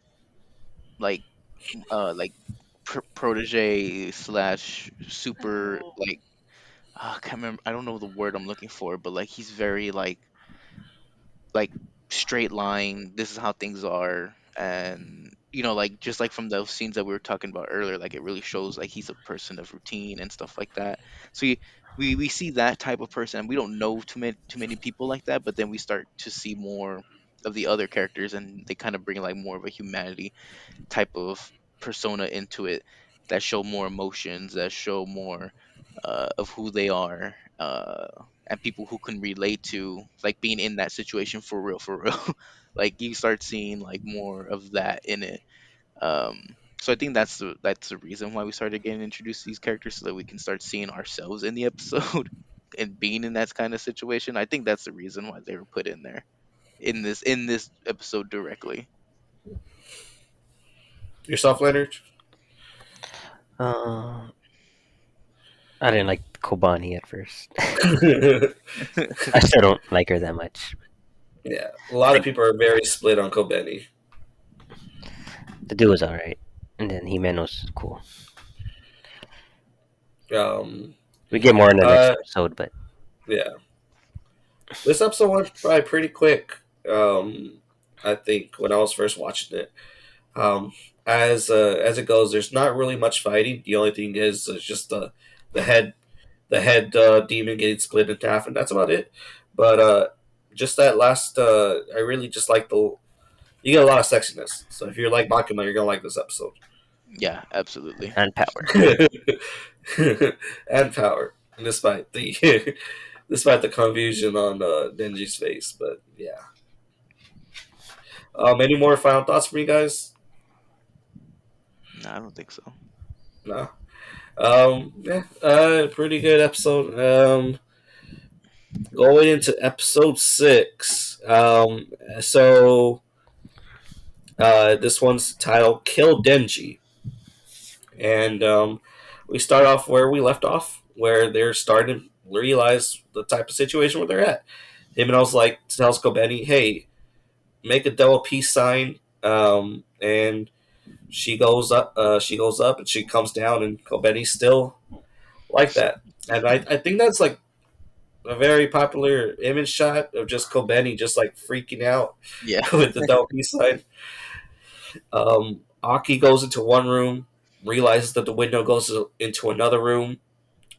B: like like protege slash super like, I can't remember. I don't know the word I'm looking for, but like he's very like straight line. This is how things are, and like just like from those scenes that we were talking about earlier, like it really shows like he's a person of routine and stuff like that. So we see that type of person, and we don't know too many people like that, but then we start to see more of the other characters, and they kind of bring like more of a humanity type of persona into it, that show more emotions, that show more of who they are, and people who can relate to like being in that situation for real. Like you start seeing like more of that in it. Um, so I think that's the reason why we started getting introduced to these characters, so that we can start seeing ourselves in the episode and being in that kind of situation. I think that's the reason why they were put in there in this episode directly.
A: Yourself, Leonard?
C: Uh, I didn't like Kobani at first. I still don't like her that much.
A: Yeah, a lot
C: I,
A: of people are very split on Kobeni.
C: the dude was alright, and then Himeno's cool.
A: Um,
C: We get more in the next
A: uh,
C: episode, but
A: yeah, this episode went by pretty quick. I think when I was first watching it, um, as it goes, there's not really much fighting. The only thing is just the head demon getting split in half, and that's about it. But just that last, I really just like the you get a lot of sexiness. So if you're like Makima, you're gonna like this episode.
B: Yeah, absolutely.
C: and power.
A: And power, despite the despite the confusion on Denji's face. But yeah. Any more final thoughts from you guys?
B: No, I don't think so.
A: No. Yeah. Pretty good episode. Going into episode 6. So this one's titled "Kill Denji," and we start off where we left off, where they're starting to realize the type of situation where they're at. Him and I was like tells Kobeni, "Hey, make a double peace sign," and she goes up. She goes up, and she comes down, and Kobeni's still like that. And I think that's like a very popular image shot of just Kobeni just like freaking out
B: Yeah.
A: with the double peace sign. Aki goes into one room, realizes that the window goes into another room.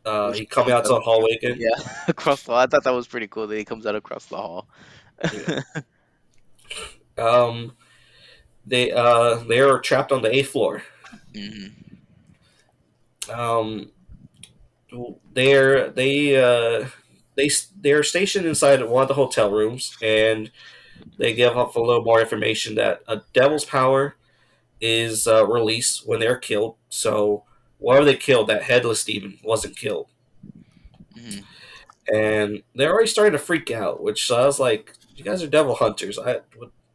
B: Which
A: He comes
B: comes
A: out to
B: out
A: the hallway again.
B: yeah, across the hall. I thought that was pretty cool that he comes out across the hall.
A: Yeah. Um, they are trapped on the eighth floor.
B: Hmm.
A: Um, they're they they're stationed inside one of the hotel rooms, and they give up a little more information that a devil's power is released when they're killed. So why are they killed? That headless demon wasn't killed,
B: Hmm.
A: and they're already starting to freak out. Which I was like, "You guys are devil hunters.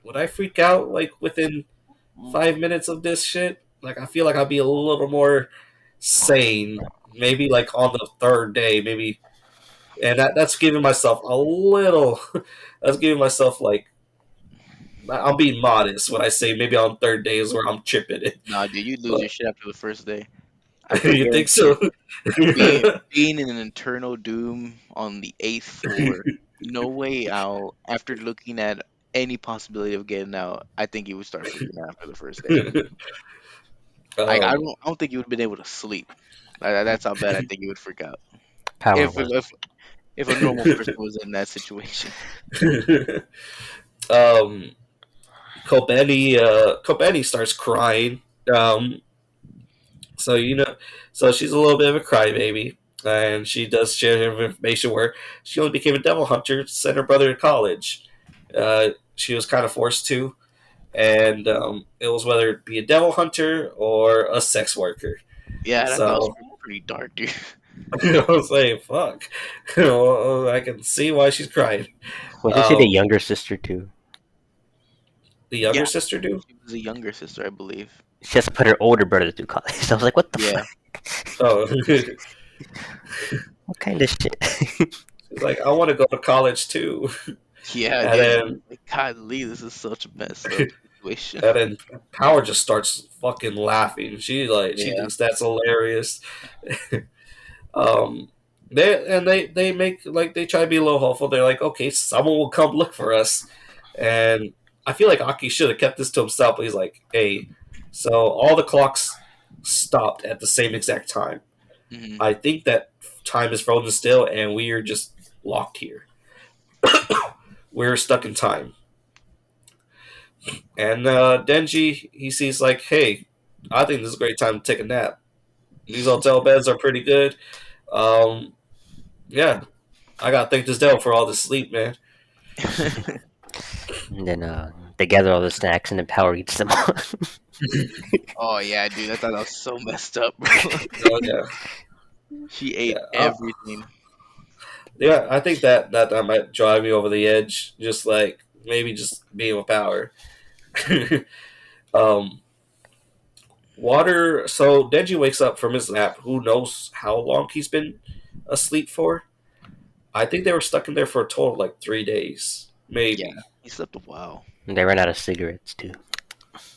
A: Would I freak out like within 5 minutes of this shit? Like I feel like I'd be a little more sane. Maybe like on the third day, maybe and that's giving myself a little. That's giving myself like I'm being modest when I say maybe on third days where I'm chipping it.
B: Nah, dude, you'd lose
A: But
B: your shit after the first day. I can
A: you think
B: guarantee
A: so?
B: it. Being in an internal doom on the eighth floor, no way out. After looking at any possibility of getting out, I think you would start freaking out after the first day. Like
A: um,
B: I don't think you would have been able to sleep. That's how bad I think you would freak out
C: Power
B: if
C: was.
B: if a normal person was in that situation.
A: um, Kobeni starts crying. Um, so so she's a little bit of a crybaby, and she does share information where she only became a devil hunter to send her brother to college. She was kind of forced to, and it was whether it be a devil hunter or a sex worker.
B: Yeah, that was
A: So
B: pretty dark, dude.
A: I was like, "Fuck!" Well, I can see why she's crying.
C: Wasn't she the
A: Um,
C: younger sister too?
A: the younger
B: Yeah,
A: sister do?
B: she was a younger sister, I believe.
C: She has to put her older brother through college. So I was like, what the
B: Yeah,
C: fuck?
A: Oh,
C: What kind of shit?
A: she's like, "I want to go to college too,"
B: yeah,
A: and
B: dude.
A: then
B: Like, God, Lee, this is such a messed up situation.
A: and then Power just starts fucking laughing. She
B: Yeah.
A: thinks that's hilarious. um, they make like they try to be a little hopeful. They're like, okay, someone will come look for us, and I feel like Aki should have kept this to himself. But he's like, hey, so all the clocks stopped at the same exact time.
B: Hmm.
A: I think that time is frozen still, and we are just locked here. We're stuck in time. And Denji, he sees like, hey, I think this is a great time to take a nap. These hotel beds are pretty good. Um, yeah, I gotta thank this devil for all this sleep, man.
C: And then they gather all the snacks and then Power eats them all.
B: Oh yeah, dude. I thought that was so messed up, bro.
A: Oh yeah,
B: She
A: yeah,
B: ate everything.
A: yeah. I think that might drive me over the edge. Just like maybe just being with Power. um, Water. So Denji wakes up from his nap. Who knows how long he's been asleep for? I think they were stuck in there for a total of like 3 days,
B: Yeah,
A: maybe.
B: he slept a while.
C: And they ran out of cigarettes too.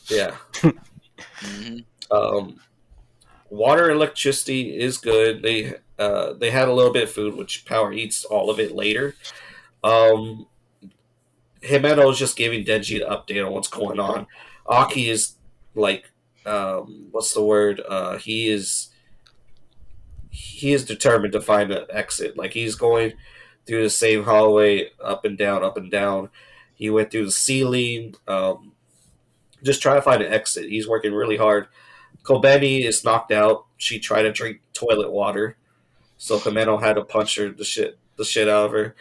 A: Yeah.
B: Hmm.
A: Um, Water and electricity is good. They had a little bit of food, which Power eats all of it later. Um, Himeno is just giving Denji an update on what's going on. Aki is like, what's the word? He is determined to find an exit. Like he's going through the same hallway, up and down, up and down. He went through the ceiling, just trying to find an exit. He's working really hard. Kobeni is knocked out. She tried to drink toilet water, so Himeno had to punch her the shit out of her.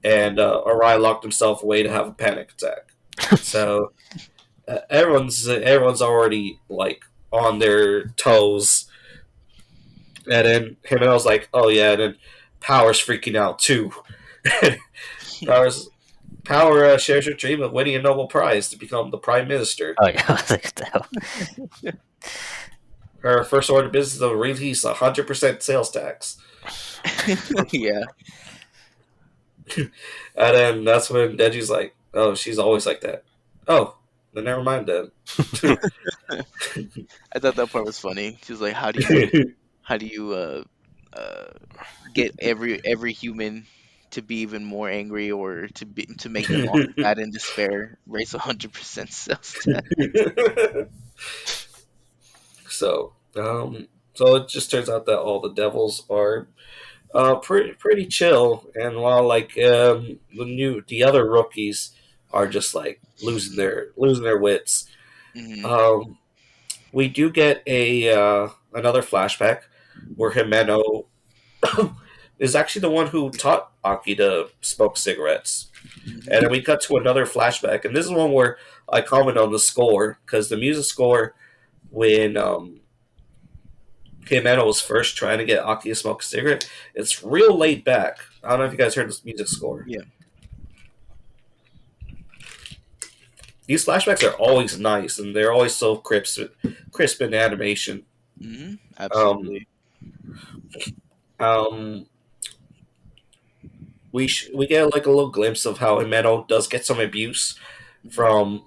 A: And Arai locked himself away to have a panic attack. So everyone's already like on their toes. And then Himeno's like, "Oh yeah," and then Power's freaking out too. Power's Power shares her dream of winning a Nobel Prize to become the Prime Minister.
C: Oh yeah, I was like, what the hell?
A: Her first order of business is to release 100% sales tax.
B: Yeah.
A: And then that's when Denji's like, "Oh, she's always like that." Oh, then never mind then.
B: I thought that part was funny. She was like, how do you uh get every human to be even more angry or to make them all sad and despair? Raise 100% sales tax.
A: so, so it just turns out that all the devils are pretty chill, and while like the other rookies are just like losing their wits.
B: Hmm.
A: Um, we do get a another flashback where Himeno is actually the one who taught Aki to smoke cigarettes. And then we cut to another flashback, and this is one where I comment on the score because the music score when Himeno was first trying to get Aki to smoke a cigarette, it's real laid back. I don't know if you guys heard this music score.
B: Yeah.
A: These flashbacks are always nice, and they're always so crisp in animation. Um,
B: Absolutely.
A: um, we get like a little glimpse of how Himeno does get some abuse
B: Hmm.
A: from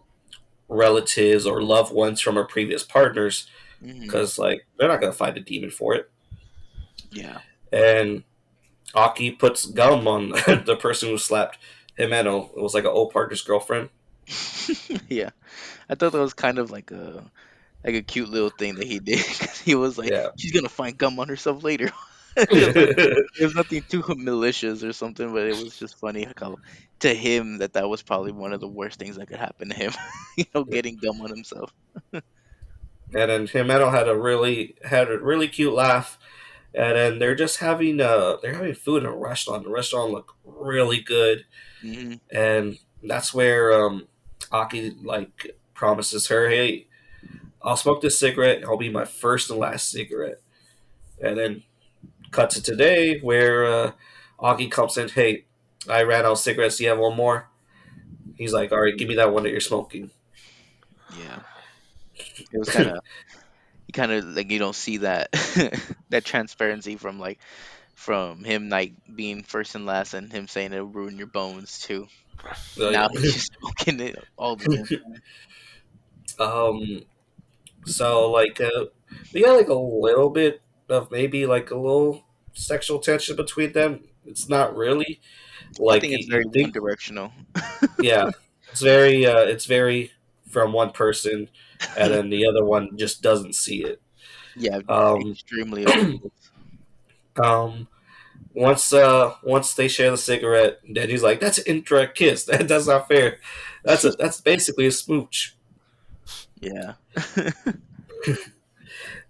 A: relatives or loved ones from her previous partners
B: Hmm.
A: because like they're not gonna fight a demon for it.
B: Yeah.
A: And Aki puts gum on the person who slapped Himeno. It was like an old partner's girlfriend.
B: Yeah. I thought that was kind of like a cute little thing that he did. 'Cause he was like,
A: Yeah.
B: she's gonna find gum on herself later. It was like it was nothing too malicious or something, but it was just funny how to him that was probably one of the worst things that could happen to him. Getting gum on himself.
A: And then Himeno had a really cute laugh. And then they're having food in a restaurant. The restaurant looked really good.
B: Hmm.
A: And that's where Aki like promises her, "Hey, I'll smoke this cigarette. It'll be my first and last cigarette." And then cut to today where Aki comes in, "Hey, I ran out of cigarettes. Do you have one more?" He's like, "All right, give me that one that you're smoking."
B: Yeah. It was kind of you kind of like you don't see that that transparency from him like being first and last and him saying it'll ruin your bones too.
A: So
B: Now
A: yeah.
B: he's just smoking it all the damn
A: um. So like we got like a little bit of maybe like a little sexual tension between them. It's not really
B: I
A: like
B: think it's very
A: you
B: one
A: think.
B: directional.
A: Yeah, it's very from one person, and then the other one just doesn't see it.
B: Yeah,
A: Um,
B: extremely oblivious.
A: um, once they share the cigarette, then he's like, "That's an indirect kiss. That's not fair. That's basically a smooch."
B: Yeah.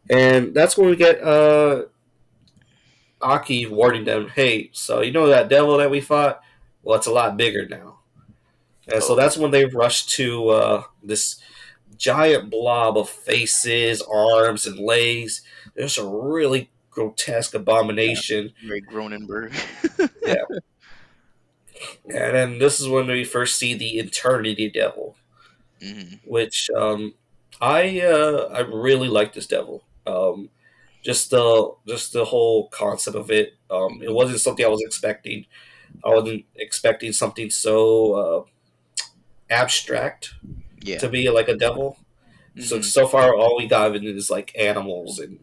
A: And that's when we get Aki warning them, "Hey, so you know that devil that we fought? Well, it's a lot bigger now." And so
B: Oh,
A: that's when they rush to this giant blob of faces, arms, and legs. There's a really grotesque
B: yeah.
A: abomination.
B: Very Cronenberg.
A: Yeah. And then this is when we first see the Eternity Devil,
B: Hmm.
A: which I really like this devil. Just the whole concept of it. It
B: Hmm.
A: wasn't something I was expecting. I wasn't expecting something so abstract
B: Yeah.
A: to be like a devil.
B: Hmm.
A: So far, all we got in is like animals and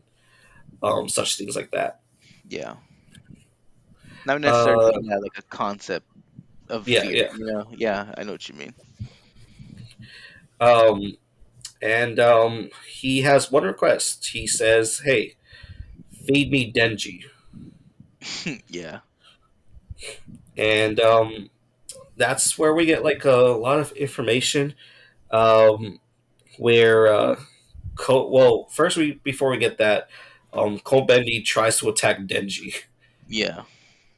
A: such things like that.
B: Yeah. Not necessarily,
A: Uh,
B: yeah, like a concept of
A: yeah,
B: fear,
A: yeah.
B: Yeah, I know what you mean.
A: Um, and he has one request. He says, "Hey, feed me Denji,"
B: Yeah.
A: and that's where we get like a lot of information. Um, where well, first we before we get that, Kobendi tries to attack Denji.
B: Yeah.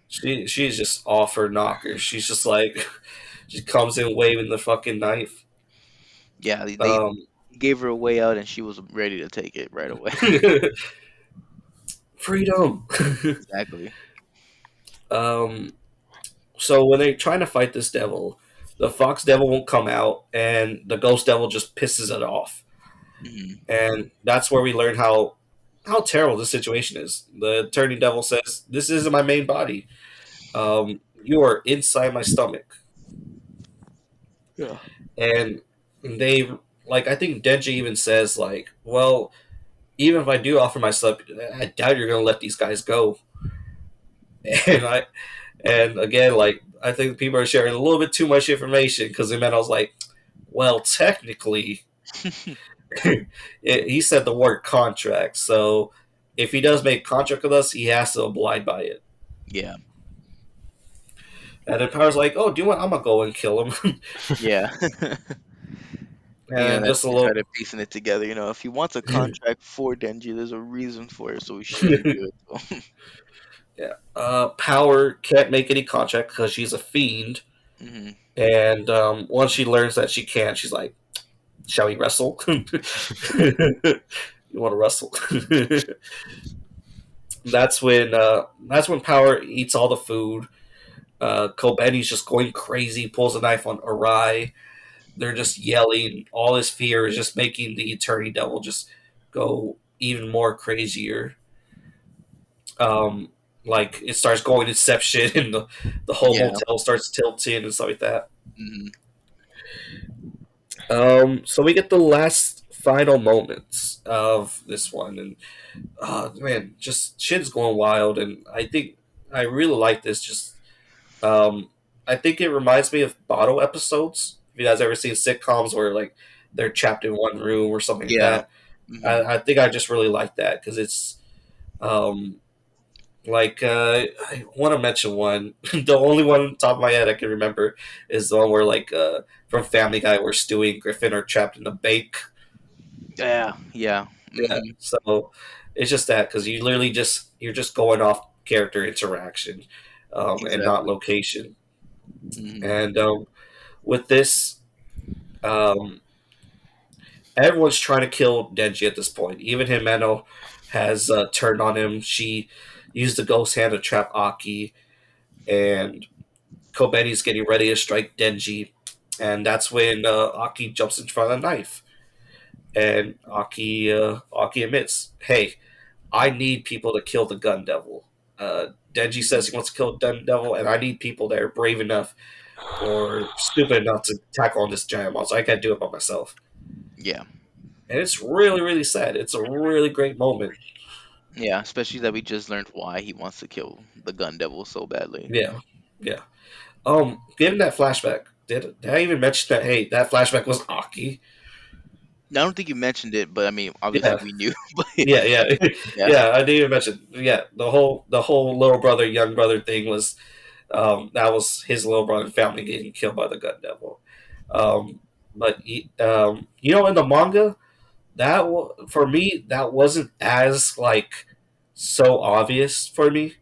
A: She's just off her knocker. She's just like she comes in waving the fucking knife.
B: Yeah, they
A: Um,
B: gave her a way out and she was ready to take it right away.
A: freedom.
B: Exactly.
A: um, so when they're trying to fight this devil, the fox devil won't come out, and the ghost devil just pisses it off.
B: Hmm.
A: And that's where we learn how terrible this situation is. The turning devil says, "This isn't my main body. You are inside my stomach."
B: Yeah.
A: And they like I think Denji even says like, "Well, even if I do offer myself, I doubt you're gonna let these guys go." And and again, like I think people are sharing a little bit too much information because the man was like, "Well, technically, he said the word contract, so if he does make a contract with us, he has to abide by it."
B: Yeah.
A: And then Power's like, "Oh, do you want? I'm gonna go and kill him."
B: Yeah.
A: And
B: That's
A: just a
B: they
A: little,
B: started piecing it together. If he wants a contract for Denji, there's a reason for it, so he shouldn't do it. So.
A: yeah. Power can't make any contract because she's a fiend,
B: Hmm.
A: and once she learns that she can't, she's like, "Shall we wrestle? You want to wrestle?" That's when Power eats all the food. Kobeni's just going crazy, pulls a knife on Arai. They're just yelling. All his fear is just making the Eternity Devil just go even more crazier. Um, like it starts going Inception and the whole
B: Yeah.
A: motel starts tilting and stuff like that.
B: Hmm.
A: So we get the last final moments of this one, and man, just shit's going wild, and I think I really like this. Just um, I think it reminds me of bottle episodes. Have you guys ever seen sitcoms where like they're trapped in one room or something like
B: Yeah.
A: that?
B: Hmm.
A: I think I just really like that because it's um, like I want to mention one. The only one on the top of my head I can remember is the one where like from Family Guy where Stewie and Griffin are trapped in the bank.
B: Yeah. Yeah.
A: Yeah,
B: Hmm.
A: so it's just that because you literally you're just going off character interaction, and not
B: Exactly.
A: location.
B: Hmm.
A: And with this, um, everyone's trying to kill Denji at this point. Even Himeno has turned on him. She used the ghost hand to trap Aki, and Kobeni's getting ready to strike Denji. And that's when Aki jumps in front of the knife, and Aki admits, "Hey, I need people to kill the Gun Devil." Denji says he
B: Hmm.
A: wants to kill Gun Devil, and I need people that are brave enough or stupid enough to tackle on this giant monster. I can't do it by myself.
B: Yeah.
A: And it's really, really sad. It's a really great moment.
B: Yeah. Especially that we just learned why he wants to kill the Gun Devil so badly.
A: Yeah, yeah. Given that flashback, did I even mention that? Hey, that flashback was Aki.
B: I don't think you mentioned it, but I mean, obviously
A: Yeah,
B: we knew. But
A: yeah.
B: yeah.
A: Yeah. I didn't even mention. Yeah, the whole little brother, young brother thing was that was his little brother family getting killed by the Gun Devil. Um, but in the manga, for me that wasn't as like so obvious for me.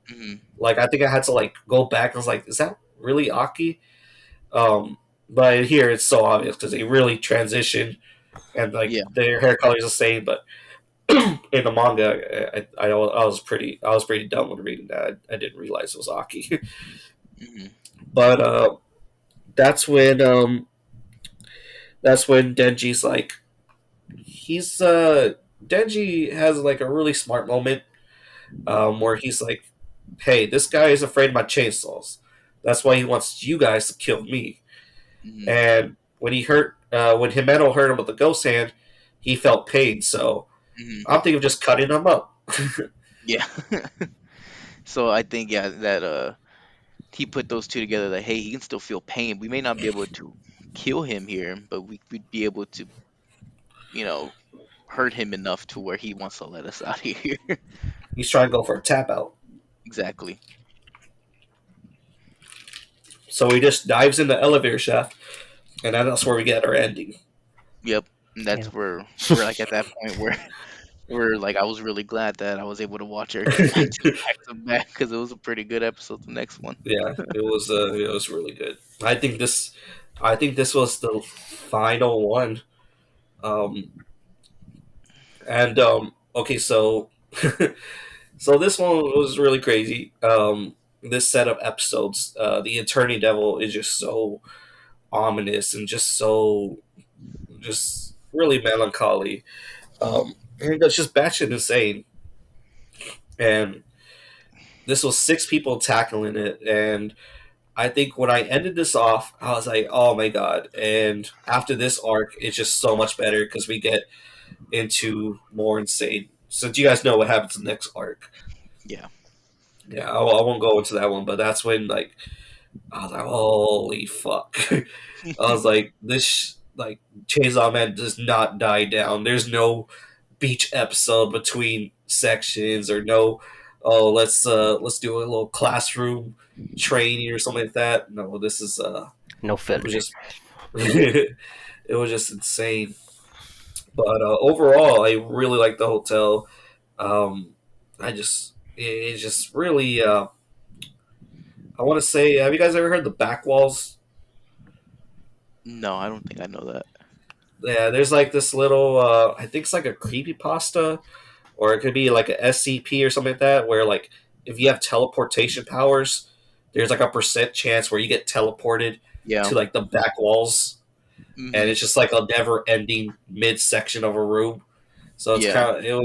B: Hmm.
A: Like I think I had to like go back and was like, is that really Aki? Um, but here it's so obvious because they really transitioned and like
B: Yeah.
A: their hair color is the same. But in the manga, I was pretty dumb when reading that. I didn't realize it was Aki.
B: Hmm.
A: But that's when um, that's when Denji's like he's Denji has like a really smart moment where he's like, "Hey, this guy is afraid of my chainsaws. That's why he wants you guys to kill me."
B: Hmm.
A: And when Himeno hurt him with the ghost hand, he felt pain. So
B: Hmm.
A: I'm thinking of just cutting him up.
B: Yeah. So I think, yeah, that he put those two together, that hey, he can still feel pain. We may not be able to kill him here, but we'd be able to, you know, hurt him enough to where he wants to let us out of here.
A: He's trying to go for a tap out.
B: Exactly.
A: So he just dives in the elevator shaft, and that's where we get our ending.
B: Yep. And that's
C: Yeah.
B: where we're like at that point where we're like, I was really glad that I was able to watch everything back because it was a pretty good episode. The next one.
A: Yeah, it was really good. I think this was the final one. Um, and okay, so so this one was really crazy. This set of episodes, the Attorney Devil is just so ominous and just really melancholy. And it's just batshit insane. And this was six people tackling it, and I think when I ended this off, I was like, "Oh my god!" And after this arc, it's just so much better because we get into more insane. So, do you guys know what happens in the next arc?
B: Yeah.
A: Yeah, I won't go into that one, but that's when like I was like, "Holy fuck!" I was like, "This like Chainsaw Man does not die down. There's no beach episode between sections or no let's do a little classroom training or something like that. No, this is
C: No
A: it was
C: filler.
A: just it was just insane. But overall I really like the hotel. um it's just really I want to say, have you guys ever heard the back walls?
B: No, I don't think I know that.
A: Yeah, there's like this little I think it's like a creepy pasta, or it could be like a SCP or something like that, where like if you have teleportation powers, there's like a percent chance where you get teleported
B: Yeah.
A: to like the back walls, and
B: Hmm.
A: it's just like a never-ending mid-section of a room. So it's
B: Yeah.
A: kind of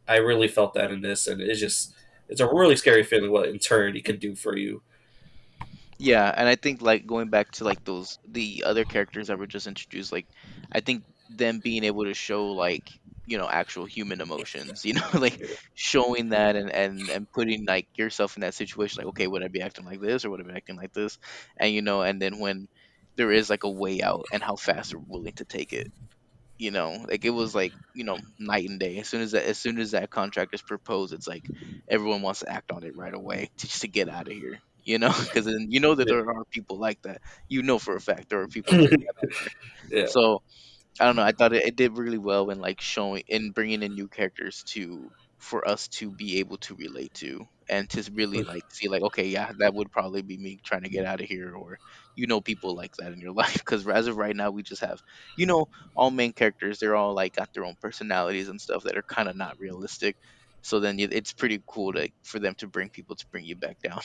A: I really felt that in this, and it's just it's a really scary feeling what eternity can do for you.
B: Yeah, and I think like going back to like those the other characters that were just introduced, like I think them being able to show like actual human emotions, like showing that and putting like yourself in that situation, like okay, would I be acting like this or would I be acting like this, and and then when there is like a way out and how fast they're willing to take it. Like it was like night and day. As soon as that contract is proposed, it's like everyone wants to act on it right away to just to get out of here. Because then that
A: Yeah.
B: there are people like that. For a fact there are people like that out there.
A: Yeah.
B: So I don't know. I thought it did really well in like showing in bringing in new characters to for us to be able to relate to and to really like see like okay, yeah, that would probably be me trying to get out of here, or people like that in your life. Because as of right now we just have you know all main characters, they're all like got their own personalities and stuff that are kind of not realistic. So then it's pretty cool to for them to bring people to bring you back down,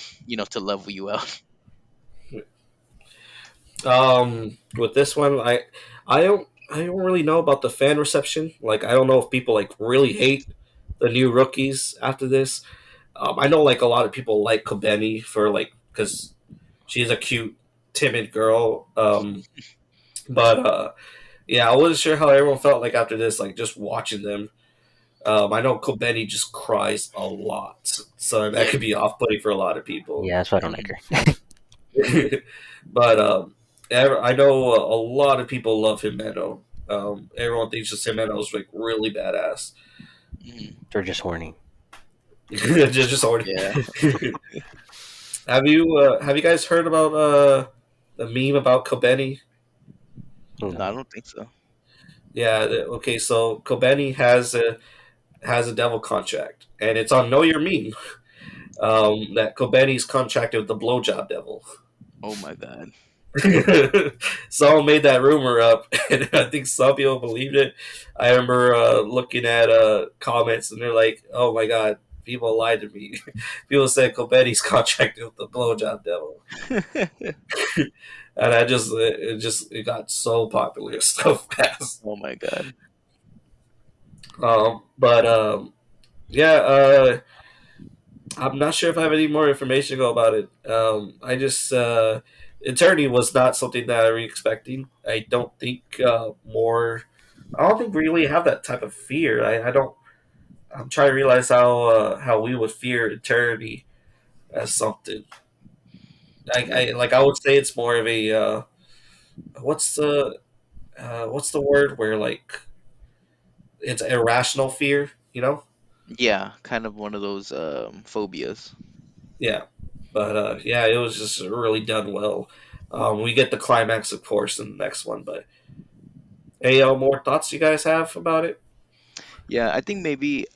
B: to level you out.
A: With this one, I don't really know about the fan reception. Like, I don't know if people like really hate the new rookies after this. I know like a lot of people like Kobeni for like because she's a cute, timid girl. But yeah, I wasn't sure how everyone felt like after this. Like just watching them. I know Kobeni just cries a lot, so that
B: Yeah.
A: could be off-putting for a lot of people.
C: Yeah, that's why I don't like
B: Mhm.
C: her.
A: But I know a lot of people love Himeno. Everyone thinks just Himeno is like really badass.
B: Mhm.
C: They're just horny.
A: just already.
B: Yeah.
A: Have you guys heard about the meme about Kobeni?
B: No, I
C: No.
B: don't think so.
A: Yeah. Okay. So Kobeni has a devil contract, and it's on Know Your Meme. That Kobeni's contracted with the blowjob devil.
B: Oh my god.
A: Someone made that rumor up, and I think some people believed it. I remember looking at comments, and they're like, "Oh my god, people lied to me." People said Kobeni's contracted with the blowjob devil, and it got so popular so fast.
B: Oh my god.
A: But yeah, I'm not sure if I have any more information to go about it. I just Eternity was not something that I was expecting. I don't think more. I don't think we really have that type of fear. I don't. I'm trying to realize how we would fear eternity as something.
B: Yeah.
A: I would say it's more of a what's the word where like it's irrational fear. You know?
B: Yeah, kind of one of those phobias.
A: Yeah, but yeah, it was just really done well. We get the climax, of course, in the next one. But any more thoughts you guys have about it?
B: Yeah, I think maybe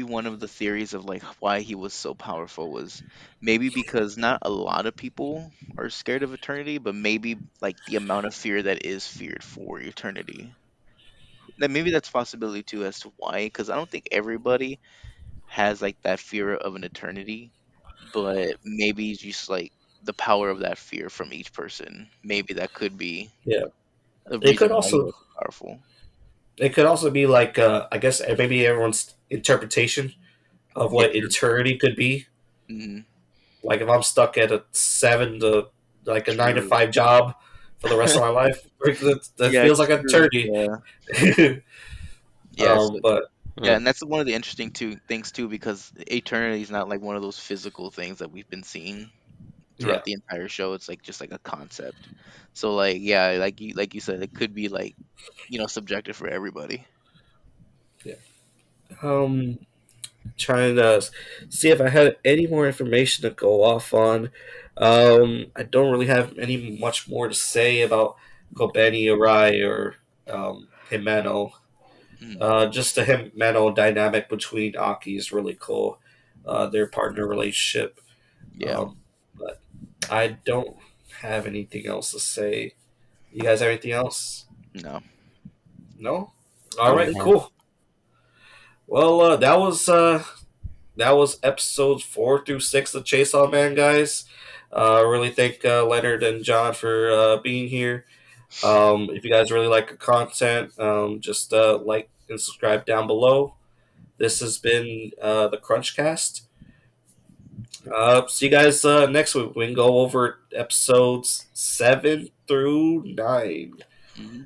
B: one of the theories of like why he was so powerful was maybe because not a lot of people are scared of eternity, but maybe like the amount of fear that is feared for eternity. That maybe that's a possibility too as to why, because I don't think everybody has like that fear of an eternity, but maybe just like the power of that fear from each person. Maybe that could be
A: Yeah,
B: a
A: it
B: reason
A: could
B: why he
A: also
B: was so powerful.
A: be like I guess maybe everyone's interpretation of
B: Yeah,
A: what
B: true.
A: eternity could be.
B: Hmm.
A: Like if I'm stuck at a 7 to like a 9 to
B: True.
A: 5 job for the rest of my life, that
B: Yeah,
A: feels like an
B: true.
A: eternity.
B: Yeah. Yes.
A: But
B: Yeah,
C: Mm.
B: and that's one of the interesting things too, because eternity is not like one of those physical things that we've been seeing
A: yeah,
B: throughout the entire show. It's like just like a concept. So like yeah, like you said, it could be like subjective for everybody.
A: yeah. Um, trying to see if I had any more information to go off on. I don't really have any much more to say about Kobeni Arai or Himeno.
B: Mm,
A: Just the Himeno dynamic between Aki is really cool. Their partner relationship.
B: yeah.
A: Um, but I don't have anything else to say. You guys have anything else?
B: No.
A: No.
C: I
A: All
B: Nope.
C: don't
A: right.
C: have.
A: Cool. Well, that was episodes 4 through 6 of Chase Man, guys. I really thank Leonard and John for being here. If you guys really like the content, just like and subscribe down below. This has been the Crunchcast. See you guys next week. We can go over episodes 7 through 9.
B: Hmm.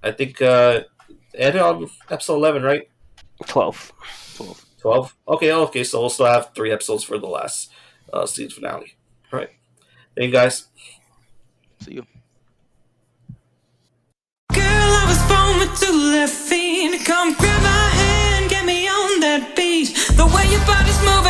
A: I think ended on episode 11, right?
C: 12.
B: 12.
A: 12. Okay. So we'll still have 3 episodes for the last season finale. All right. Thank you guys.
B: See you.
D: Girl, I was born with 2 left feet. Come grab my hand, get me on that beat. The way your body's moving.